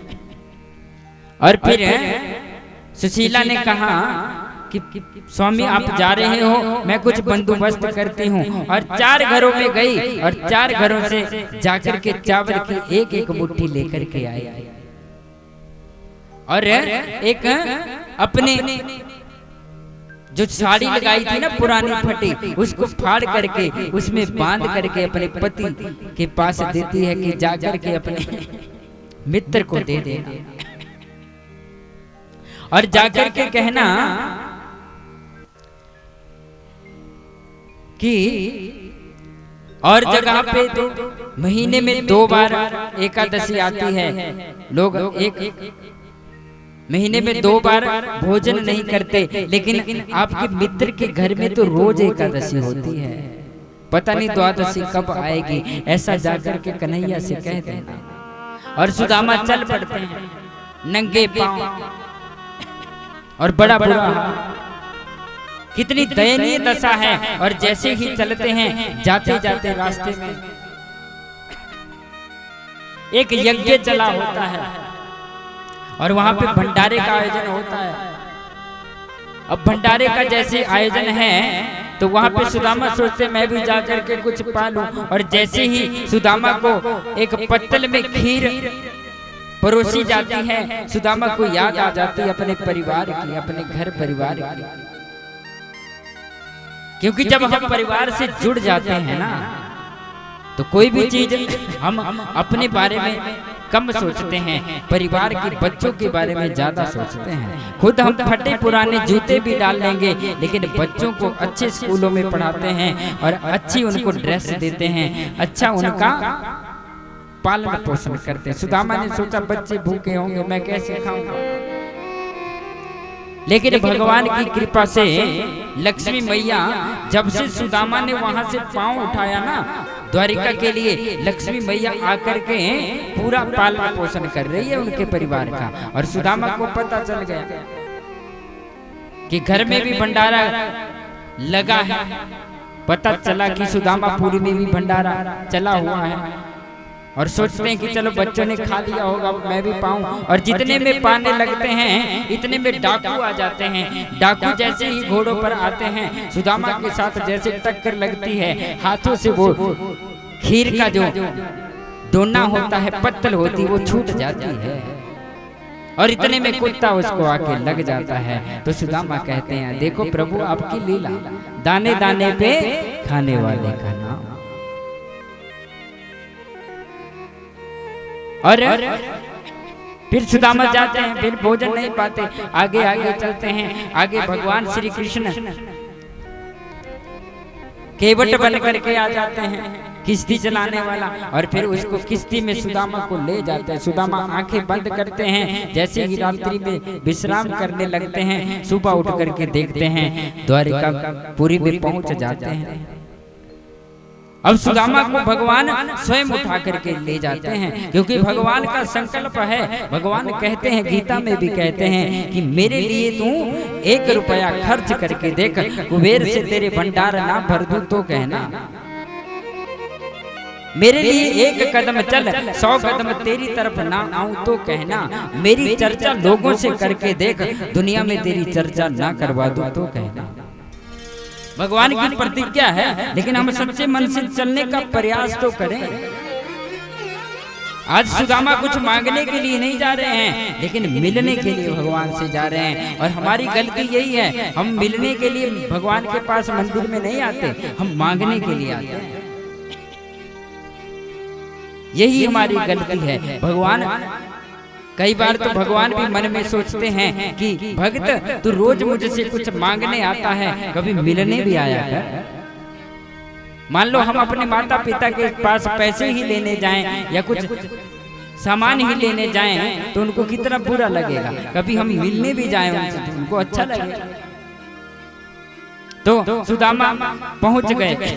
और फिर सुशीला ने कहा कि स्वामी आप जा रहे हो, मैं कुछ बंदोबस्त करती हूँ। और 4 घरों में गई और 4 घरों से जाकर के चावल की एक एक मुट्ठी लेकर के आई। और एक अपने जो साड़ी लगाई थी ना पुरानी फटी, उसको फाड़ करके उसमें बांध करके अपने पति के पास देती है कि जाकर के अपने मित्र को दे देना। और जाकर के कहना कि और जगह पे तो महीने में 2 बार एकादशी आती है। लोग एक महीने में 2 बार भोजन नहीं करते, लेकिन आपके मित्र के घर में तो रोज एकादशी होती है। पता नहीं द्वादशी कब आएगी, ऐसा जाकर के कन्हैया से कह देना। और सुदामा चल पड़ते हैं नंगे पांव, और बड़ा बुरा कितनी दयनीय दशा है। और जैसे ही चलते हैं, जाते जाते रास्ते में एक यज्ञ चला होता है और वहां पे भंडारे का आयोजन होता है। अब भंडारे का जैसे आयोजन है तो वहां पे सुदामा सोचते मैं भी जाकर के कुछ पालूं। और जैसे ही सुदामा को एक पत्तल में खीर परोसी जाती है, सुदामा को याद आ जाती है अपने परिवार की, अपने घर परिवार की। क्योंकि जब हम परिवार से जुड़ जाते हैं ना, तो कोई भी चीज हम अपने बारे में कम सोचते हैं, परिवार के बच्चों के बारे में ज्यादा सोचते हैं। खुद हम फटे पुराने जूते भी डाल लेंगे, लेकिन बच्चों को अच्छे स्कूलों में पढ़ाते हैं और अच्छी उनको ड्रेस देते हैं, अच्छा उनका पालन पोषण करते हैं। सुदामा ने सोचा बच्चे भूखे होंगे, मैं कैसे खाऊंगा। लेकिन भगवान की कृपा से लक्ष्मी मैया जब से सुदामा ने वहां से पांव उठाया ना द्वारिका के लिए, लक्ष्मी मैया आकर के पूरा पालन पोषण कर रही है उनके परिवार का। और सुदामा को पता चल गया कि घर में भी भंडारा लगा है। पता चला कि सुदामापुरी में भी भंडारा चला हुआ है, और सोचते हैं कि चलो बच्चों ने खा लिया होगा, मैं भी पाऊं। और जितने में पाने लगते हैं, इतने में डाकू आ जाते हैं। डाकू जैसे ही घोड़ों पर आते हैं, सुदामा के साथ जैसे टक्कर लगती है, हाथों से वो खीर का जो दोना होता है, पत्तल होती, वो छूट जाती है। और इतने में कुत्ता उसको आके लग जाता है। तो सुदामा कहते हैं देखो प्रभु आपकी लीला, दाने दाने पे खाने वाले का नाम। और फिर सुदामा जाते हैं, फिर भोजन नहीं पाते, आगे आगे चलते हैं। आगे भगवान श्री कृष्ण केवट बन करके आ जाते हैं, किश्ती चलाने वाला। और फिर उसको किश्ती में सुदामा को ले जाते हैं। सुदामा आंखें बंद करते हैं, जैसे ही रात्रि में विश्राम करने लगते हैं, सुबह उठ करके देखते हैं द्वारिका पुरी में पहुंच जाते हैं। अब सुदामा को भगवान स्वयं उठा करके ले जाते हैं, क्योंकि भगवान का संकल्प है। भगवान कहते हैं, गीता में भी कहते हैं कि मेरे लिए तू 1 रुपया खर्च करके देख, कुबेर से तेरे भंडार ना भर दूं तो कहना। मेरे लिए 1 कदम चल, 100 कदम तेरी तरफ ना आऊं तो कहना। मेरी चर्चा लोगों से करके देख, दुनिया में तेरी चर्चा ना करवा दूं तो कहना। भगवान की प्रतिज्ञा है, लेकिन हम सच्चे मन से चलने का प्रयास तो करें। आज सुदामा कुछ मांगने के लिए नहीं जा रहे हैं, लेकिन मिलने के लिए भगवान से जा रहे हैं। और हमारी गलती यही है, हम मिलने के लिए भगवान के पास मंदिर में नहीं आते, हम मांगने के लिए आते हैं। यही हमारी गलती है। भगवान कई बार तो भगवान भी मन में सोचते हैं कि भक्त तू रोज मुझसे कुछ मांगने आता है, कभी मिलने भी आया है। मान लो हम अपने माता पिता के पास पैसे ही लेने जाएं या कुछ सामान ही लेने जाएं तो उनको कितना बुरा लगेगा। कभी हम मिलने भी जाएं उनसे तो उनको अच्छा लगेगा। तो सुदामा पहुंच गए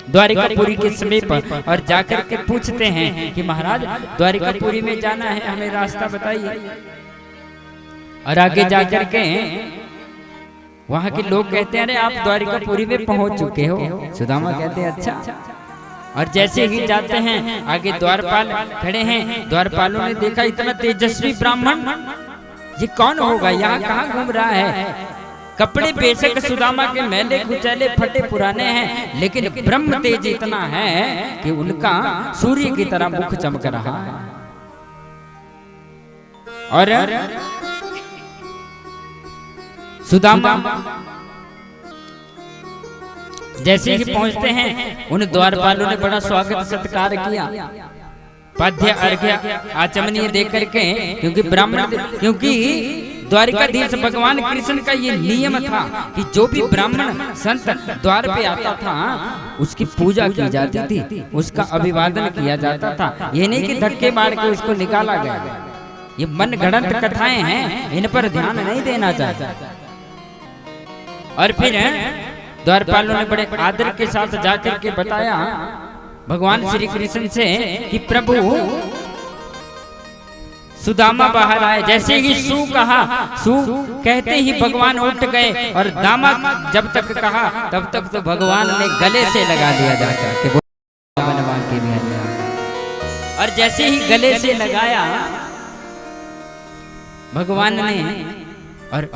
द्वारिकापुरी के समीप और जाकर के पूछते हैं कि महाराज द्वारिकापुरी में जाना है, हमें रास्ता बताइए। और आगे जाकर के वहां के लोग कहते हैं अरे आप द्वारिकापुरी में पहुंच चुके हो। सुदामा कहते हैं अच्छा। और जैसे ही जाते हैं, आगे द्वारपाल खड़े हैं। द्वारपालों ने देखा इतना तेजस्वी ब्राह्मण, ये कौन होगा, यहाँ कहाँ घूम रहा है। कपड़े बेशक सुदामा के मैले कुचैले फटे पुराने हैं, लेकिन ब्रह्म तेज इतना है कि उनका सूर्य की तरह मुख चमक रहा है। और सुदामा जैसे ही पहुंचते हैं, उन द्वारपालों ने बड़ा स्वागत सत्कार किया, पाद्य अर्घ्य आचमनीय देकर के, क्योंकि ब्राह्मण, क्योंकि द्वारिकाधीश भगवान कृष्ण का ये नियम था कि जो भी ब्राह्मण संत द्वार पे आता था उसकी पूजा की जाती थी, उसका अभिवादन किया जाता था। ये नहीं कि धक्के मार के उसको निकाला गया। ये मन गढ़ंत कथाएं हैं, इन पर ध्यान नहीं देना चाहिए। और फिर द्वारपालों ने बड़े आदर के साथ जाकर के बताया भगवान श्री कृष्ण से कि प्रभु सुदामा बाहर आए। जैसे ही सु कहा, सु कहते ही भगवान उठ गए और दामा जब तक कहा तब तक तो भगवान ने गले से लगा दिया जाता कि बनवान की भी। और जैसे ही गले से लगाया भगवान ने और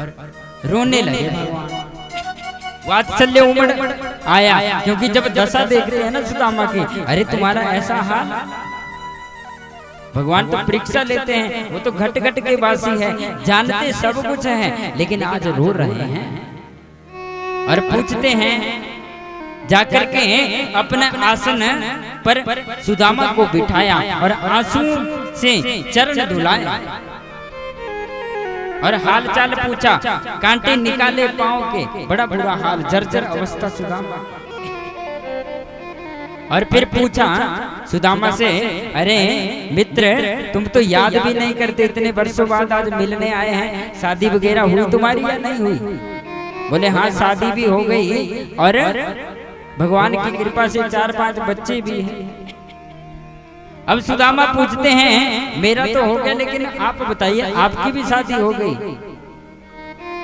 रोने लगे भगवान। वात्सल्य उमड़ आया, क्योंकि जब दशा देख रहे हैं ना सुदामा की, अरे तुम्हारा ऐसा हाल। भगवान तो परीक्षा लेते हैं, वो तो घट घट के वासी है, जानते सब कुछ है, लेकिन आज रो रहे हैं। और पूछते हैं जाकर के अपना आसन पर सुदामा को बिठाया और आंसू से चरण धुलाए और हाल चाल पूछा। कांटे निकाले पांव के, बड़ा बुरा हाल, जर्जर अवस्था सुदामा। और फिर पूछा सुदामा से, अरे मित्र तुम तो याद भी नहीं करते, इतने वर्षों बाद आज मिलने आए हैं, शादी वगैरह हुई तुम्हारी या नहीं हुई? बोले हाँ शादी भी हो गई और भगवान की कृपा से 4-5 बच्चे भी हैं। अब सुदामा पूछते हैं मेरा तो हो गया, लेकिन आप बताइए आपकी भी शादी हो गई?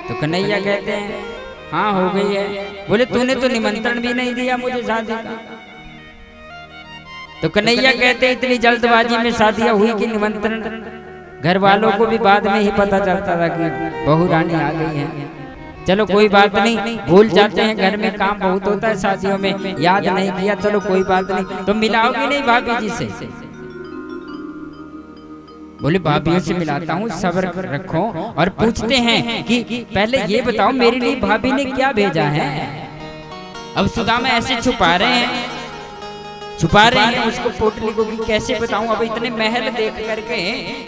तो कन्हैया कहते हैं हाँ हो गई है। बोले तूने तो निमंत्रण भी नहीं दिया मुझे शादी का। तो कन्हैया कहते हैं इतनी जल्दबाजी में शादियां हुई कि निमंत्रण घर वालों को भी बाद में ही पता चलता था कि बहू रानी आ गई है। चलो कोई बात नहीं, भूल जाते हैं, घर में काम बहुत होता है, शादियों में याद नहीं किया, चलो कोई बात नहीं। तो मिलाओगी नहीं भाभी जी से? बोले भाभियों से मिलाता हूँ, सब्र रखो। और पूछते हैं कि पहले ये बताओ मेरे लिए भाभी ने क्या भेजा है? अब सुदामा ऐसे छुपा रहे हैं उसको पोटली को, कि कैसे बताऊं। अब इतने महल देख करके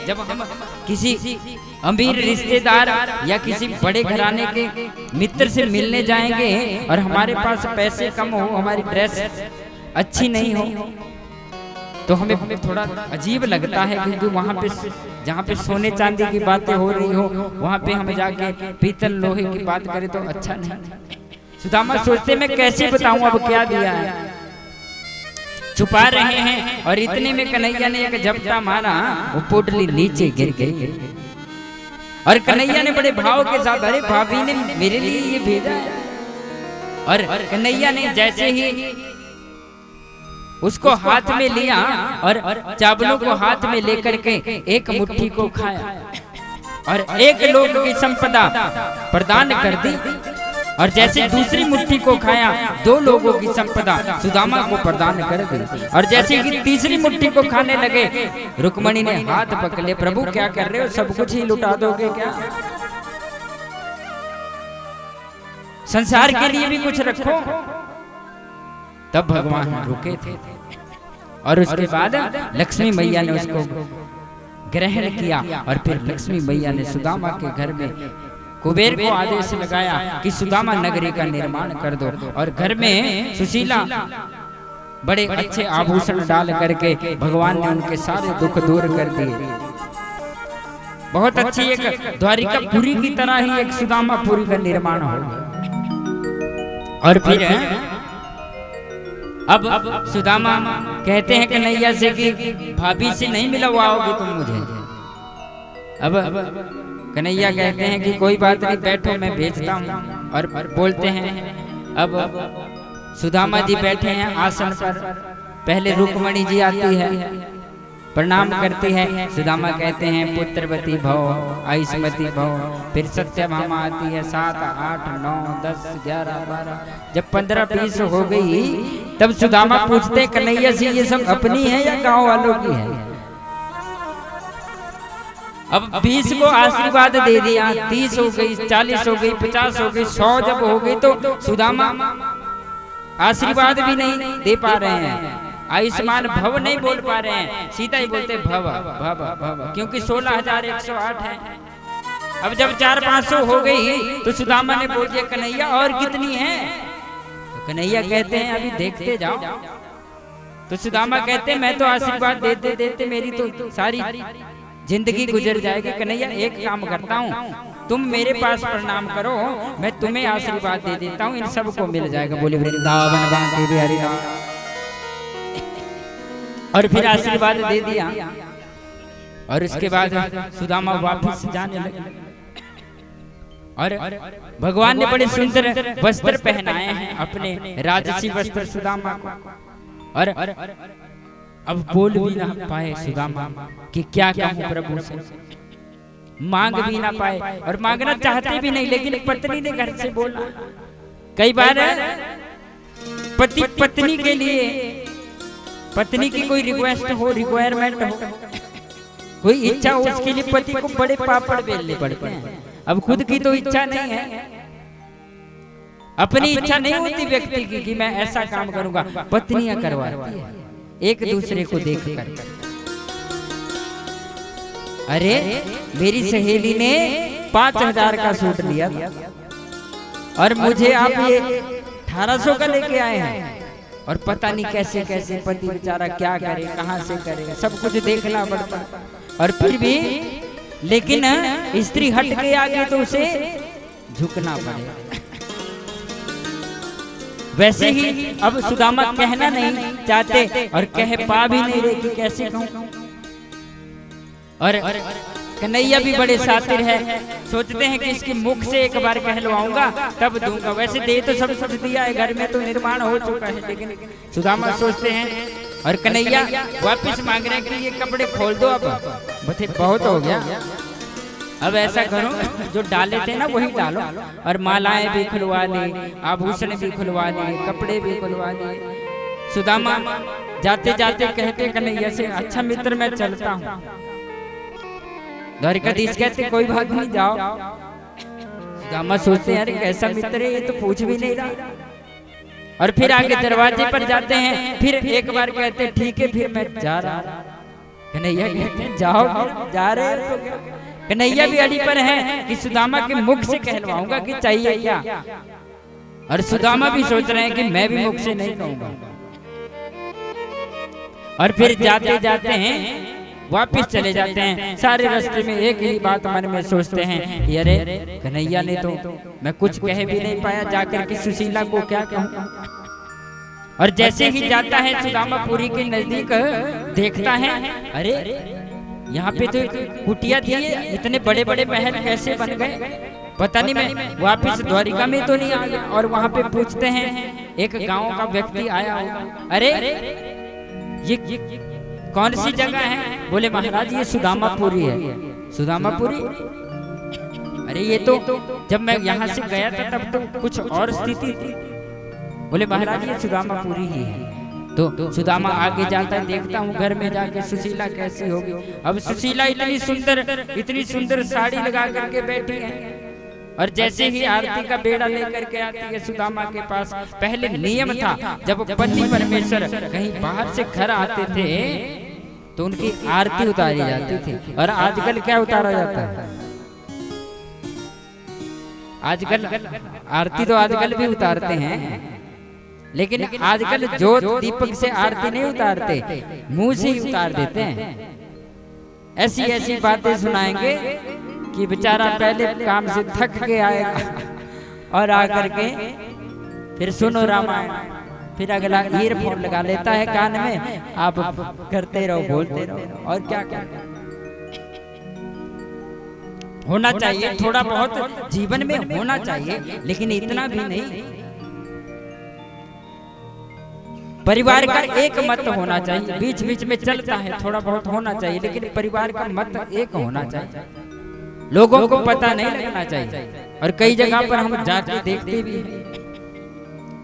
जब हम किसी अमीर रिश्तेदार या किसी बड़े घराने के मित्र से मिलने जाएंगे और हमारे पास पैसे कम हो, हमारी ड्रेस अच्छी नहीं हो, तो हमें थोड़ा अजीब लगता है। क्योंकि वहाँ पे जहाँ पे सोने चांदी की बातें हो रही हो, वहाँ पे हम जाके पीतल लोहे की बात करें तो अच्छा नहीं। सुदामा सोचते मैं कैसे बताऊं अब क्या दिया है। छुपा रहे हैं और इतने में कन्हैया ने एक झपटा मारा, वो पोटली नीचे गिर गई। और कन्हैया ने बड़े भाव के साथ, अरे भाभी ने मेरे लिए ये भेजा है। और कन्हैया ने जैसे ही उसको हाथ में लिया और चावलों को हाथ में लेकर के एक मुट्ठी को खाया और एक लोग की संपदा प्रदान कर दी। और जैसे दूसरी मुट्ठी को खाया, 2 लोगों की संपदा सुदामा को प्रदान कर दी। और जैसे कि तीसरी मुट्ठी को खाने लगे, रुक्मणी ने हाथ पकड़ ले, प्रभु क्या कर रहे हो, सब कुछ ही लुटा दोगे क्या? संसार के लिए भी कुछ रखो। तब भगवान रुके थे और उसके बाद लक्ष्मी मैया ने उसको ग्रहण किया। और फिर लक्ष्मी मैया ने सुदामा के घर में कुबेर को आदेश लगाया कि सुदामा नगरी का निर्माण कर दो। और घर में सुशीला बड़े अच्छे आभूषण डाल करके भगवान ने उनके सारे दुख दूर कर दिए। बहुत अच्छी एक द्वारिकापुरी की तरह ही एक सुदामापुरी का निर्माण हो गया। और फिर अब सुदामा कहते हैं कन्हैया से कि भाभी से नहीं मिलवाओगे तुम मुझे? अब कन्हैया कहते हैं कि कोई बात नहीं, बैठो मैं भेजता हूँ। और बोलते हैं अब सुदामा जी बैठे हैं आसन पर। पहले रुक्मणी जी आती है, प्रणाम करती है। सुदामा कहते हैं पुत्रवती भव, आयुष्मती भव। फिर सत्यभामा आती है, 7, 8, 9, 10, 11, 12। जब 15-20 हो गई तब सुदामा पूछते कन्हैया जी ये सब अपनी है या गांव वालों की है? अब 20 को आशीर्वाद दे दिया, 30 हो गई, 40 हो गई, 50 हो गई, 100 जब हो गई तो सुदामा आशीर्वाद भी नहीं दे पा रहे हैं, आयुष्मान भव नहीं बोल पा रहे हैं, सीधा ही बोलते भव भव भव, क्योंकि 16,108 है। अब जब 400-500 हो गई तो सुदामा ने बोल दिया कन्हैया और कितनी है? तो कन्हैया कहते हैं अभी देखते जाओ। तो सुदामा कहते हैं मैं तो आशीर्वाद देते देते मेरी तो सारी जिंदगी गुजर जाएगी। कन्हैया एक काम करता हूँ, तुम मेरे पास प्रणाम करो, मैं तुम्हें आशीर्वाद दे देता हूँ, इन सबको मिल जाएगा। बोले वृंदावन बांके बिहारी राम। और फिर आशीर्वाद दे दिया। और उसके बाद सुदामा वापस जाने लगे। और भगवान ने बड़े सुंदर वस्त्र पहनाए हैं, अपने राजसी वस्त्र सुदामा को। और अब बोल भी ना पाए सुदामा कि क्या कहूं प्रभु से, मांग भी ना पाए और मांगना चाहते भी नहीं, लेकिन पत्नी ने घर से बोला। कई बार पति पत्नी के लिए, पत्नी की कोई रिक्वेस्ट हो, रिक्वायरमेंट हो, कोई इच्छा हो, उसके लिए पति को बड़े पापड़ बेलने पड़ते हैं। अब खुद की तो इच्छा नहीं है, अपनी इच्छा नहीं होती व्यक्ति की कि मैं ऐसा काम करूंगा, पत्नियां करवाती है एक दूसरे को देखकर। अरे मेरी सहेली ने 5000 का सूट लिया और मुझे आप ये 1800 का लेके आए हैं। और पता नहीं कैसे कैसे पति बेचारा क्या करे, कहां से करे, सब कुछ देखना पड़ता। और फिर भी लेकिन स्त्री हट के आगे तो उसे झुकना पड़ेगा। वैसे ही अब सुदामा कहना नहीं चाहते और कह पा भी नहीं रहे कि कैसे कहूं। और कन्हैया भी बड़े शातिर है, सोचते हैं कि इसके मुख से एक बार कहलवाऊंगा तब दूंगा। वैसे दे तो सब कुछ दिया है, घर में तो निर्माण हो चुका है, लेकिन सुदामा सोचते हैं। और कन्हैया वापस मांग रहे हैं कि ये कपड़े खोल दो, अब बहुत हो गया, अब ऐसा करो जो डाले थे ना वही डालो। और मालाएं भी खुलवा ली, आभूषण भी खुलवा लिए, कपड़े भी खुलवा लिए। सुदामा जाते जाते कहते कन्हैया से, अच्छा मित्र मैं चलता हूँ। द्वारिकाधीश कहते कोई बात नहीं, जाओ। सुदामा सोचते हैं अरे कैसा मित्र है, ये तो पूछ भी नहीं रहा। और फिर आगे दरवाजे पर जाते हैं, फिर एक बार कहते ठीक है फिर मैं जा रहा। कन्हैया कहते हैं जाओ, जा रहे हैं तो। कन्हैया भी अड़ी पर है कि सुदामा के मुख से कहलवाऊंगा कि चाहिए क्या। और सुदामा भी सोच रहे हैं कि मैं भी मुख से नहीं कहूंगा। और फिर जाते जाते हैं वापिस चले जाते हैं। सारे रास्ते में एक ही बात मन में सोचते हैं, अरे कन्हैया ने तो मैं कुछ कह भी नहीं पाया, जाकर के सुशीला को क्या कहूं। और जैसे ही जाता है सुदामापुरी के नजदीक देखता है, अरे यहाँ पे तो कुटिया थी, इतने बड़े बड़े महल कैसे बन गए, पता नहीं मैं वापिस द्वारिका में तो नहीं आ गया। और वहाँ पे पूछते हैं, एक गांव का व्यक्ति आया होगा, अरे ये कौन सी जगह है? बोले महाराज ये सुदामापुरी है। सुदामापुरी? अरे ये तो जब मैं यहाँ से गया था तब तो कुछ और स्थिति थी। बोले महाराज ये सुदामापुरी ही है। तो सुदामा आगे जाता है, देखता हूँ घर में जाके सुशीला कैसी होगी। अब सुशीला इतनी सुंदर साड़ी लगा करके बैठी है। और जैसे ही आरती का बेड़ा लेकर के आती है सुदामा के पास, पहले नियम था जब पति परमेश्वर कहीं बाहर से घर आते थे तो उनकी आरती उतारी जाती थी। और आजकल क्या उतारा जाता है? आजकल आरती तो आजकल भी उतारते हैं, लेकिन आजकल जोत दीपक से आरती नहीं उतारते, मुंह से ही उतार देते हैं। ऐसी ऐसी बातें सुनाएंगे कि बेचारा पहले काम से थक के आएगा और आकर के फिर सुनो रामायण, फिर अगला ईयरफोन लगा लेता है कान में, आप करते रहो बोलते रहो। और क्या क्या होना चाहिए, थोड़ा बहुत जीवन में होना चाहिए, लेकिन इतना भी नहीं। परिवार का एक मत होना चाहिए, बीच बीच में चलता है, थोड़ा बहुत होना चाहिए, लेकिन परिवार का मत एक होना चाहिए। लोगों को पता नहीं लगना चाहिए। और कई जगह पर हम जाके देखते भी हैं,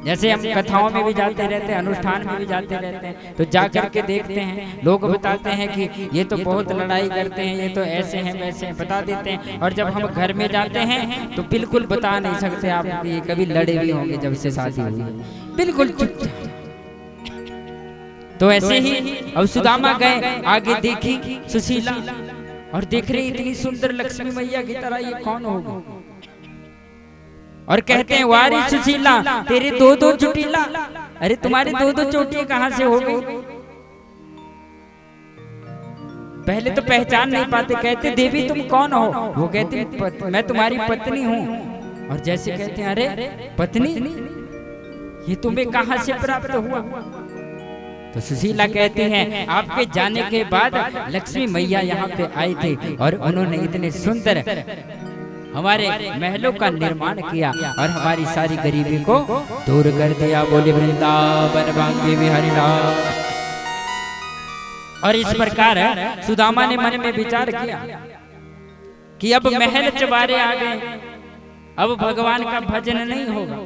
जैसे हम कथाओं में भी जाते रहते हैं, अनुष्ठान में भी जाते रहते हैं, तो जा करके देखते हैं, लोग बताते हैं कि ये तो बहुत लड़ाई करते हैं, ये तो ऐसे हैं वैसे हैं, बता देते हैं। और जब हम घर में जाते हैं तो बिल्कुल बता नहीं सकते आप कि ये कभी लड़े भी होंगे जब से शादी हुई, बिल्कुल चुपचाप। तो ऐसे ही अब सुदामा गए, आगे देखी सुशीला और देख रही इतनी सुंदर लक्ष्मी मैया की तरह, ये कौन होगी? और कहते हैं वारी सुशीला तेरे दो दो चुटीला। अरे तुम्हारी दो दो चोटियां कहां से हो गई? पहले तो पहचान नहीं पाते, कहते देवी तुम कौन हो? वो कहते मैं तुम्हारी पत्नी हूँ। और जैसे कहते हैं अरे पत्नी, ये तुम्हें कहां से प्राप्त हुआ? तो सुशीला कहती हैं आपके जाने के बाद लक्ष्मी मैया यहाँ पे आई थी और उन्होंने इतने सुंदर हमारे महलों का निर्माण किया और हमारी सारी गरीबी को दूर कर दिया। बोले वृंदावन बांके बिहारी लाल। और इस प्रकार सुदामा ने मन में विचार किया कि अब महल चबारे आ गए, अब भगवान का भजन नहीं होगा।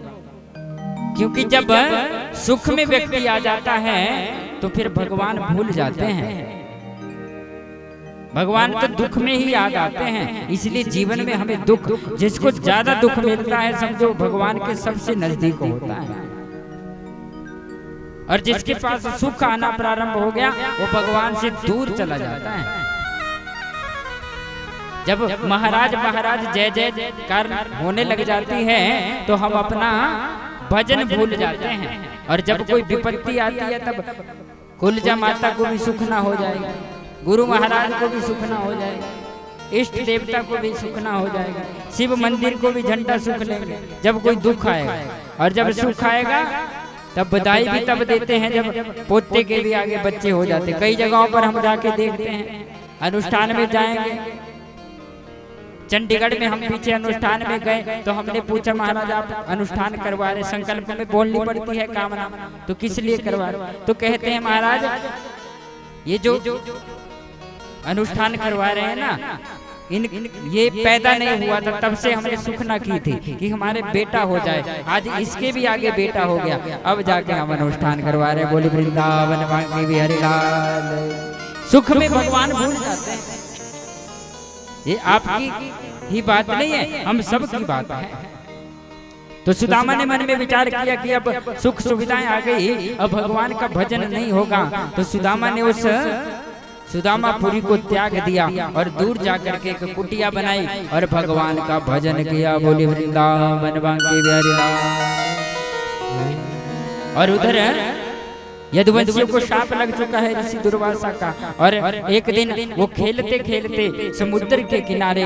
क्योंकि जब सुख में व्यक्ति आ जाता है तो फिर भगवान भूल जाते हैं। भगवान तो दुख में ही याद आते हैं। इसलिए जीवन में हमें दुख, जिसको ज्यादा दुख मिलता है समझो भगवान के सबसे नजदीक होता है। और जिसके पास सुख आना प्रारंभ हो गया वो भगवान से दूर चला जाता है। जब महाराज जय जयकार होने लग जाती है तो हम अपना भजन भूल जाते हैं। और जब कोई विपत्ति आती है तब कुलजा माता को भी सुख ना हो जाएगा, गुरु महाराज को भी सुख ना हो जाएगा, इष्ट देवता को भी सुख ना हो जाएगा, शिव मंदिर को भी झंडा सुख लेंगे जब कोई दुख आएगा। और जब सुख आएगा तब बधाई भी तब देते हैं जब पोते के भी आगे बच्चे हो जाते। कई जगहों पर हम जाके देखते हैं, अनुष्ठान में जाएंगे, चंडीगढ़ में हम पीछे अनुष्ठान में गए तो हमने पूछा महाराज आप अनुष्ठान करवा रहे, संकल्प में बोलनी पड़ती है कामना, तो किस लिए करवा रहे? तो कहते हैं महाराज ये जो अनुष्ठान करवा रहे हैं ना, ये पैदा नहीं हुआ था तब से हमने सुख ना की थी कि हमारे बेटा हो जाए। आज इसके भी आगे बेटा हो गया, अब जाके हम अनुष्ठान करवा रहे हैं। बोले वृंदावन बांके बिहारी लाल। सुख में भगवान भूल जाते हैं। ये आपकी ही बात नहीं है, हम सब की बात है। तो सुदामा ने मन में विचार किया कि अब सुख सुविधाएं आ गई, अब भगवान का भजन नहीं होगा। तो सुदामा ने उस सुदामापुरी को त्याग दिया और दूर जाकर के एक कुटिया बनाई और भगवान का भजन किया। बोले वृंदावन बांके बिहारी लाल। और उधर यदुवंशियों को शाप लग चुका है ऋषि दुर्वासा का। और एक दिन वो खेलते खेलते समुद्र के किनारे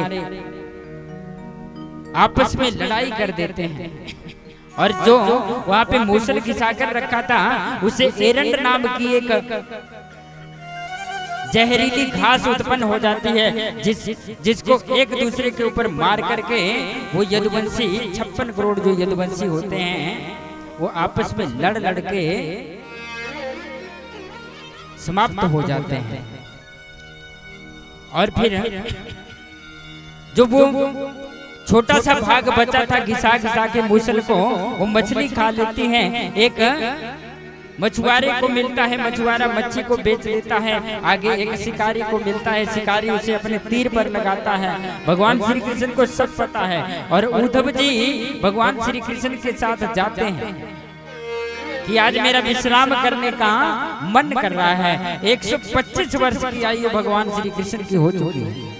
आपस में लड़ाई कर देते हैं। और जो वहां पे मूसल घिसाकर रखा था उसे एरंड नाम की एक जहरीली घास उत्पन्न हो जाती है, जिसको एक दूसरे के ऊपर मार करके वो यदुवंशी 56 करोड़ जो यदुवंशी होते हैं वो आपस में लड़ लड़ के समाप्त हो जाते हैं। और फिर जो वो छोटा सा भाग बचा था घिसा घिसा के मूसल को, वो मछली खा लेती है। एक मछुआरे को मिलता है, मछुआरा मच्छी को बेच लेता है। आगे एक शिकारी को मिलता है, शिकारी उसे अपने तीर पर लगाता है। भगवान श्री कृष्ण को सब पता है और उद्धव जी भगवान श्री कृष्ण के साथ जाते हैं कि आज मेरा विश्राम करने का मन कर रहा है। 125 वर्ष की आयु भगवान श्री कृष्ण की हो चुकी है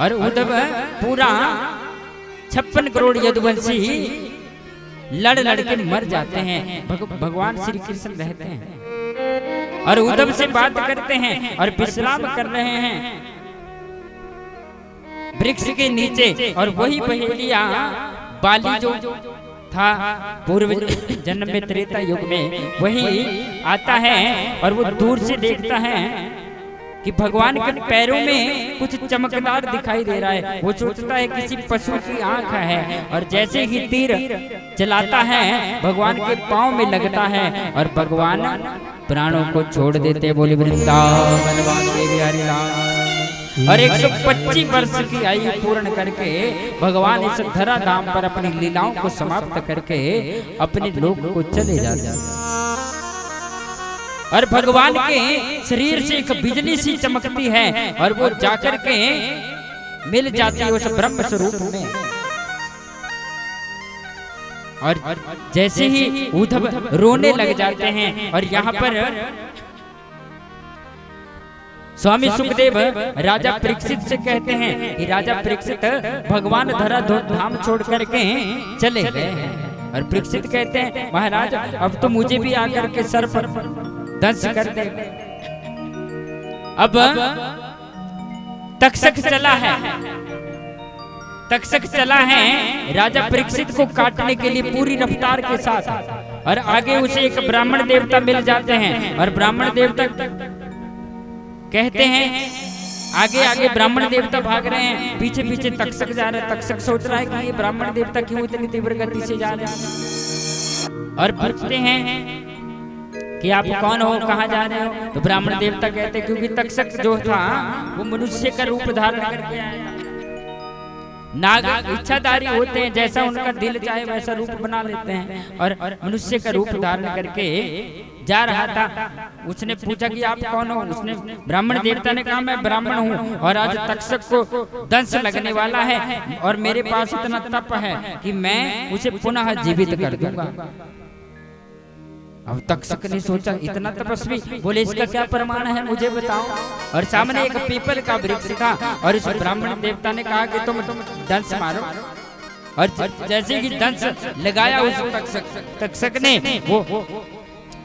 और उद्धव पूरा 56 करोड़ यदुवंशी लड़ लड़ के मर जाते हैं। भगवान श्री कृष्ण रहते हैं और उद्धव से बात करते हैं और विश्राम कर रहे हैं वृक्ष के नीचे। और वही पहेलियां बाली जो था पूर्व जन्म में त्रेता युग में, वही आता है और वो दूर से देखता है कि भगवान के पैरों में कुछ चमकदार दिखाई दे रहा है। वो सोचता है किसी पशु की आंख है और जैसे ही तीर चलाता है भगवान के पांव में लगता है और भगवान प्राणों को छोड़ देते। बोले वृंदावन बांके बिहारी लाल। और 125 वर्ष की आयु पूर्ण करके भगवान इस धरा धाम पर अपनी लीलाओं को समाप्त करके अपने लोक को चले जाते हैं। और भगवान के शरीर से एक बिजली सी चमकती है और वो जाकर के मिल जाती है उस ब्रह्म स्वरूप में। और जैसे ही उद्धव रोने लग जाते हैं और यहाँ पर स्वामी सुखदेव राजा परीक्षित से कहते हैं कि राजा परीक्षित भगवान धरा धाम छोड़ करके चले गए हैं। और परीक्षित कहते हैं महाराज अब तो मुझे भी आकर के सर पर दंश कर दे। अब तक्षक चला है, तक्षक चला है राजा परीक्षित को काटने के लिए पूरी रफ्तार के साथ। और आगे उसे एक ब्राह्मण देवता मिल जाते हैं और ब्राह्मण देवता कहते हैं आगे आगे ब्राह्मण देवता भाग रहे हैं, पीछे पीछे तक्षक जा रहे हैं। तक्षक सोच रहा है कि ये ब्राह्मण देवता क्यों इतनी तीव्र गति से जा रहे हैं और पूछते हैं कि आप कौन हो, कहाँ जा रहे हो। तो ब्राह्मण देवता कहते हैं क्योंकि तक्षक जो था वो मनुष्य का रूप धारण करके आया था। नाग इच्छाधारी होते हैं, जैसा उनका दिल चाहे वैसा रूप बना लेते हैं और मनुष्य का रूप धारण करके जा रहा था। उसने पूछा कि आप कौन हो। उसने ब्राह्मण देवता ने कहा मैं ब्राह्मण हूँ और आज तक्षक को दंश लगने वाला है और मेरे पास इतना तप है कि मैं उसे पुनः जीवित कर दूंगा। अब तक्षक ने सोचा इतना तपस्वी, बोले इसका क्या प्रमाण है मुझे बताओ। और सामने एक पीपल का वृक्ष था और इस ब्राह्मण देवता ने कहा कि तुम दंश मारो। और जैसे कि दंश लगाया उस तक्षक ने वो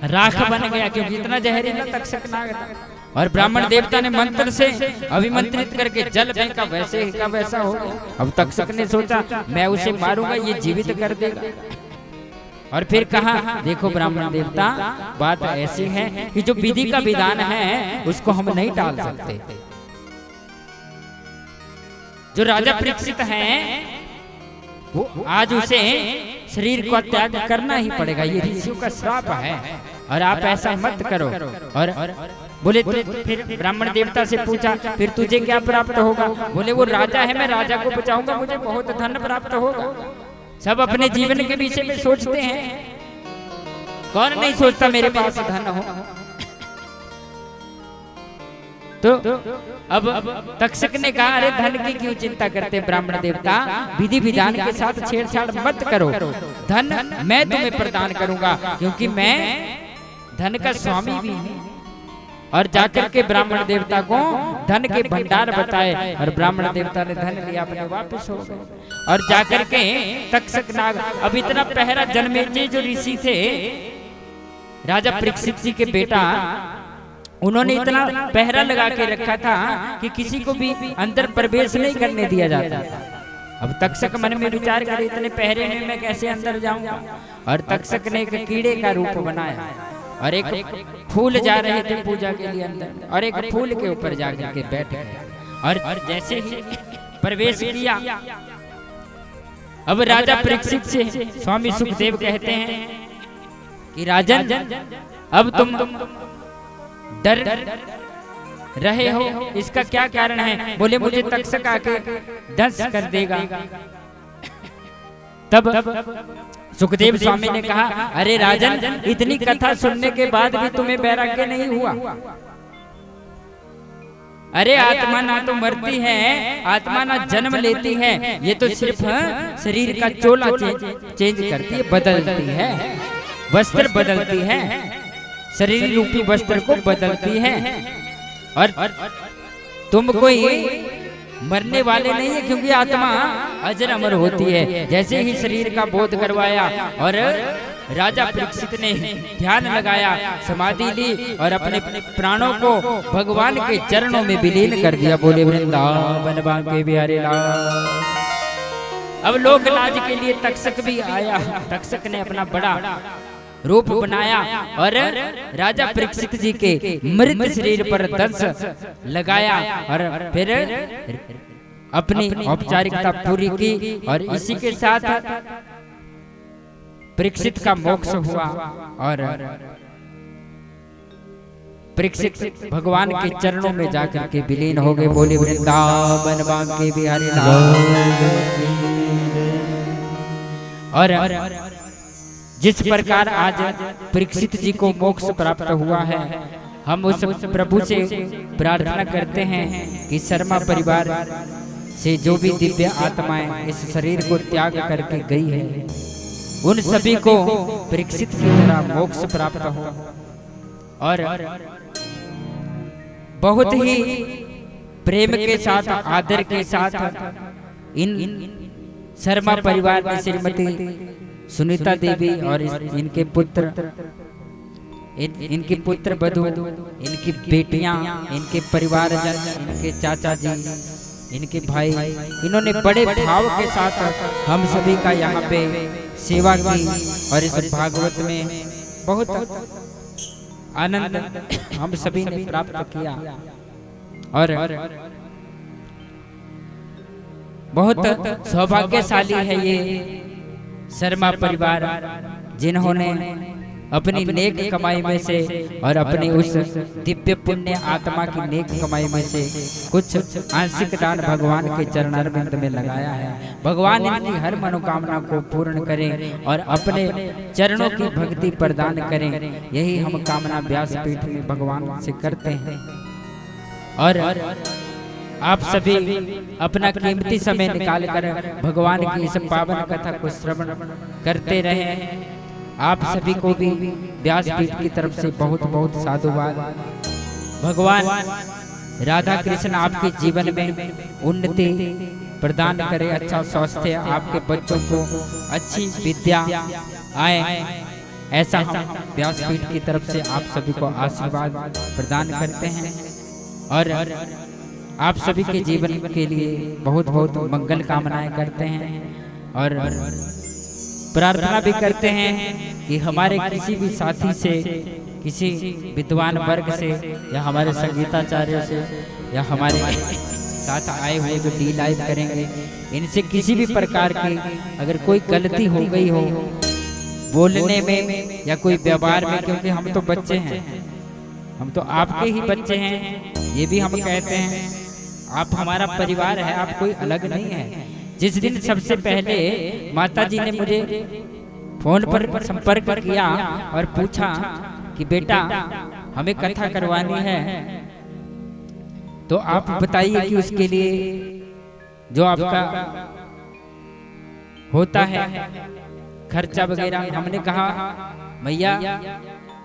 राख बन गया, क्योंकि इतना जहरीला तक्षक नाग था। और ब्राह्मण देवता ने मंत्र से अभिमंत्रित करके जल फेंका, वैसे का वैसा हो गया। अब तक्षक ने सोचा मैं उसे मारूंगा, ये जीवित कर देगा। और फिर कहा देखो ब्राह्मण देवता बात ऐसी है कि जो विधि का विधान है उसको हम नहीं टाल सकते। जो राजा परीक्षित हैं वो आज उसे शरीर को त्याग करना ही पड़ेगा, ये ऋषियों का श्राप है और आप ऐसा मत करो। और बोले तो फिर ब्राह्मण देवता से पूछा फिर तुझे क्या प्राप्त होगा। बोले वो राजा है, मैं राजा को बचाऊंगा, मुझे बहुत धन प्राप्त होगा। सब अपने जीवन के विषय में सोचते हैं, कौन नहीं सोचता मेरे पास धन हो। तो अब तक्षक ने कहा अरे धन की क्यों चिंता करते ब्राह्मण देवता, विधि विधान के साथ छेड़छाड़ मत करो, धन मैं तुम्हें प्रदान करूंगा क्योंकि मैं धन का स्वामी भी हूं। और जाकर के ब्राह्मण देवता को धन के भंडार बताए और ब्राह्मण देवता ने धन लिया, अपने वापस हो गए। और जाकर के तक्षक नाग, अब इतना पहरा जन्मेजय जो ऋषि थे राजा परीक्षित जी के बेटा, उन्होंने इतना पहरा लगा के रखा था कि किसी को भी अंदर प्रवेश नहीं करने दिया जाता। अब तक्षक मन में विचार करे इतने पहरे में मैं कैसे अंदर जाऊंगा। और तक्षक ने एक कीड़े का रूप बनाया और एक फूल जा रहे थे पूजा के लिए अंदर, और एक फूल के ऊपर जाकर के बैठ गए और जैसे ही प्रवेश किया। अब राजा परीक्षित से स्वामी सुखदेव कहते हैं कि राजन अब तुम डर रहे हो, इसका क्या कारण है। बोले मुझे तक्षक आके दंश कर देगा। तब सुखदेव स्वामी ने कहा अरे राजन इतनी कथा सुनने के बाद भी तुम्हें वैराग्य नहीं हुआ। अरे आत्मा ना तो मरती है, आत्मा ना जन्म लेती है, ये तो सिर्फ शरीर का चोला चेंज करती है, बदलती है, वस्त्र बदलती है, शरीर रूपी वस्त्र को बदलती है। और तुम कोई मरने वाले नहीं है क्योंकि आत्मा अजर अमर होती है। जैसे ही शरीर का बोध करवाया और राजा परीक्षित ने ध्यान लगाया, समाधि ली और अपने प्राणों को भगवान के चरणों में विलीन कर दिया। बोले वृंदावन बांके बिहारी लाल। अब लोक लाज के लिए तक्षक भी आया। तक्षक ने अपना बड़ा रूप बनाया और राजा परीक्षित जी के मृत शरीर पर दंश लगाया और फिर अपनी औपचारिकता पूरी की। और इसी के साथ परीक्षित का मोक्ष हुआ और परीक्षित भगवान के चरणों में जाकर के विलीन हो गए। बोले वृंदावन बांके बिहारी लाल। और जिस प्रकार आज परीक्षित जी को मोक्ष प्राप्त हुआ है, हम उस प्रभु से प्रार्थना करते हैं कि शर्मा परिवार से जो भी दिव्य आत्माएं इस शरीर को त्याग करके गई है, उन सभी को परीक्षित की तरह मोक्ष प्राप्त हो और बहुत ही प्रेम के साथ, आदर के साथ इन शर्मा परिवार में श्रीमती सुनीता देवी और इनके पुत्र, इनके पुत्र वधू, इनकी बेटियां, इनके परिवारजन, इनके चाचा जी, इनके भाई, इन्होंने बड़े भाव के साथ हम सभी का यहाँ पे सेवा की और इस भागवत में बहुत आनंद हम सभी ने प्राप्त किया। और बहुत सौभाग्यशाली है ये शर्मा परिवार, जिन्होंने अपनी नेक कमाई में से और अपनी उस दिव्य पुण्य आत्मा की नेक कमाई में से कुछ आंशिक दान भगवान के चरणारविंद में लगाया है। भगवान इनकी हर मनोकामना को पूर्ण करें और अपने चरणों की भक्ति प्रदान करें, यही हम कामना व्यासपीठ में भगवान से करते हैं। और आप सभी अपना कीमती समय निकालकर भगवान की इस पावन कथा को श्रवण करते रहे। आप सभी को भी व्यासपीठ की तरफ से बहुत बहुत साधुवाद। भगवान राधा कृष्ण आपके जीवन में उन्नति प्रदान करे, अच्छा स्वास्थ्य, आपके बच्चों को अच्छी विद्या आए, ऐसा हम व्यासपीठ की तरफ से आप सभी को आशीर्वाद प्रदान करते हैं। और आप सभी के जीवन के लिए बहुत बहुत मंगल कामनाएं करते हैं और प्रार्थना भी करते हैं कि हमारे किसी भी साथी से, किसी विद्वान वर्ग से या हमारे संगीताचार्य से या हमारे साथ आए हुए जो डी लाइव करेंगे, इनसे किसी भी प्रकार की अगर कोई गलती हो गई हो बोलने में या कोई व्यवहार में, क्योंकि हम तो बच्चे हैं, हम तो आपके ही बच्चे हैं, ये भी हम कहते हैं। आप हमारा परिवार है, आप कोई अलग नहीं है। जिस दिन सबसे पहले माता जी ने मुझे फोन पर संपर्क किया और पूछा कि बेटा हमें कथा करवानी है, तो आप बताइए कि उसके लिए जो आपका होता है खर्चा वगैरह। हमने कहा भैया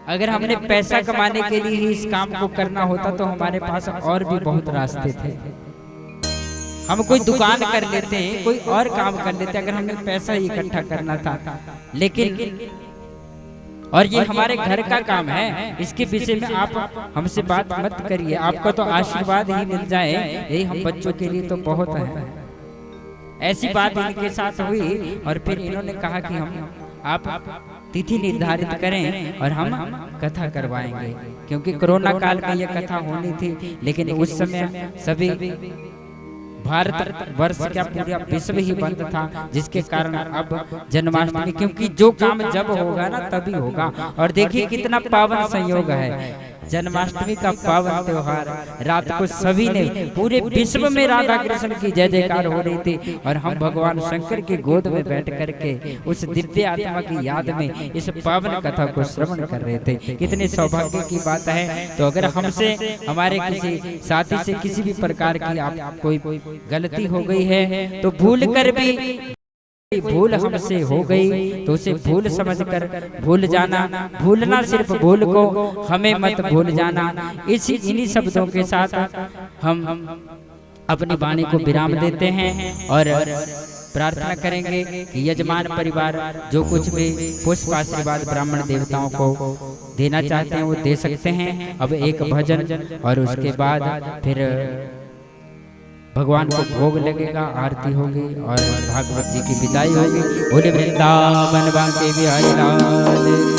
अगर हमने पैसा कमाने के लिए ही इस काम को करना होता तो हमारे पास और भी बहुत रास्ते थे। हम कोई दुकान कर लेते, कोई और काम कर लेते अगर हमने पैसा ही इकट्ठा करना था। लेकिन और ये हमारे घर का काम है, इसके विषय में आप हमसे बात मत करिए, आपको तो आशीर्वाद ही मिल जाए, यही हम बच्चों के लिए तो बहुत है। ऐसी बात इनके साथ हुई और फिर इन्होंने कहा कि हम आप तिथि निर्धारित करें और हम कथा करवाएंगे, क्योंकि कोरोना काल में यह कथा होनी थी। लेकिन उस समय सभी भारत वर्ष का पूरा विश्व ही बंद था, जिसके कारण अब जन्माष्टमी, क्योंकि जो काम जब होगा ना तभी होगा। और देखिए कितना पावन संयोग है, जन्माष्टमी का पावन त्योहार, रात को सभी ने पूरे विश्व में राधा कृष्ण की जय जयकार हो रही थी और हम भगवान शंकर की गोद में बैठ करके उस दिव्य आत्मा की याद में इस पावन कथा को श्रवण कर रहे थे। कितने सौभाग्य की बात है। तो अगर हमसे, हमारे किसी साथी से किसी भी प्रकार की आप कोई गलती हो गई है तो भूल कर भी भूल हमसे हो गई तो उसे भूल समझकर भूल जाना, भूलना सिर्फ भूल को, हमें मत भूल जाना। इन्हीं शब्दों के साथ हम अपनी वाणी को विराम देते हैं और प्रार्थना करेंगे कि यजमान परिवार जो कुछ भी पुष्प आशीर्वाद ब्राह्मण देवताओं को देना चाहते हैं वो दे सकते हैं। अब एक भजन और उसके बाद फिर भगवान को भोग लगेगा, आरती होगी और भागवत जी की विदाई होगी। बोले वृंदावन बांके बिहारी लाल।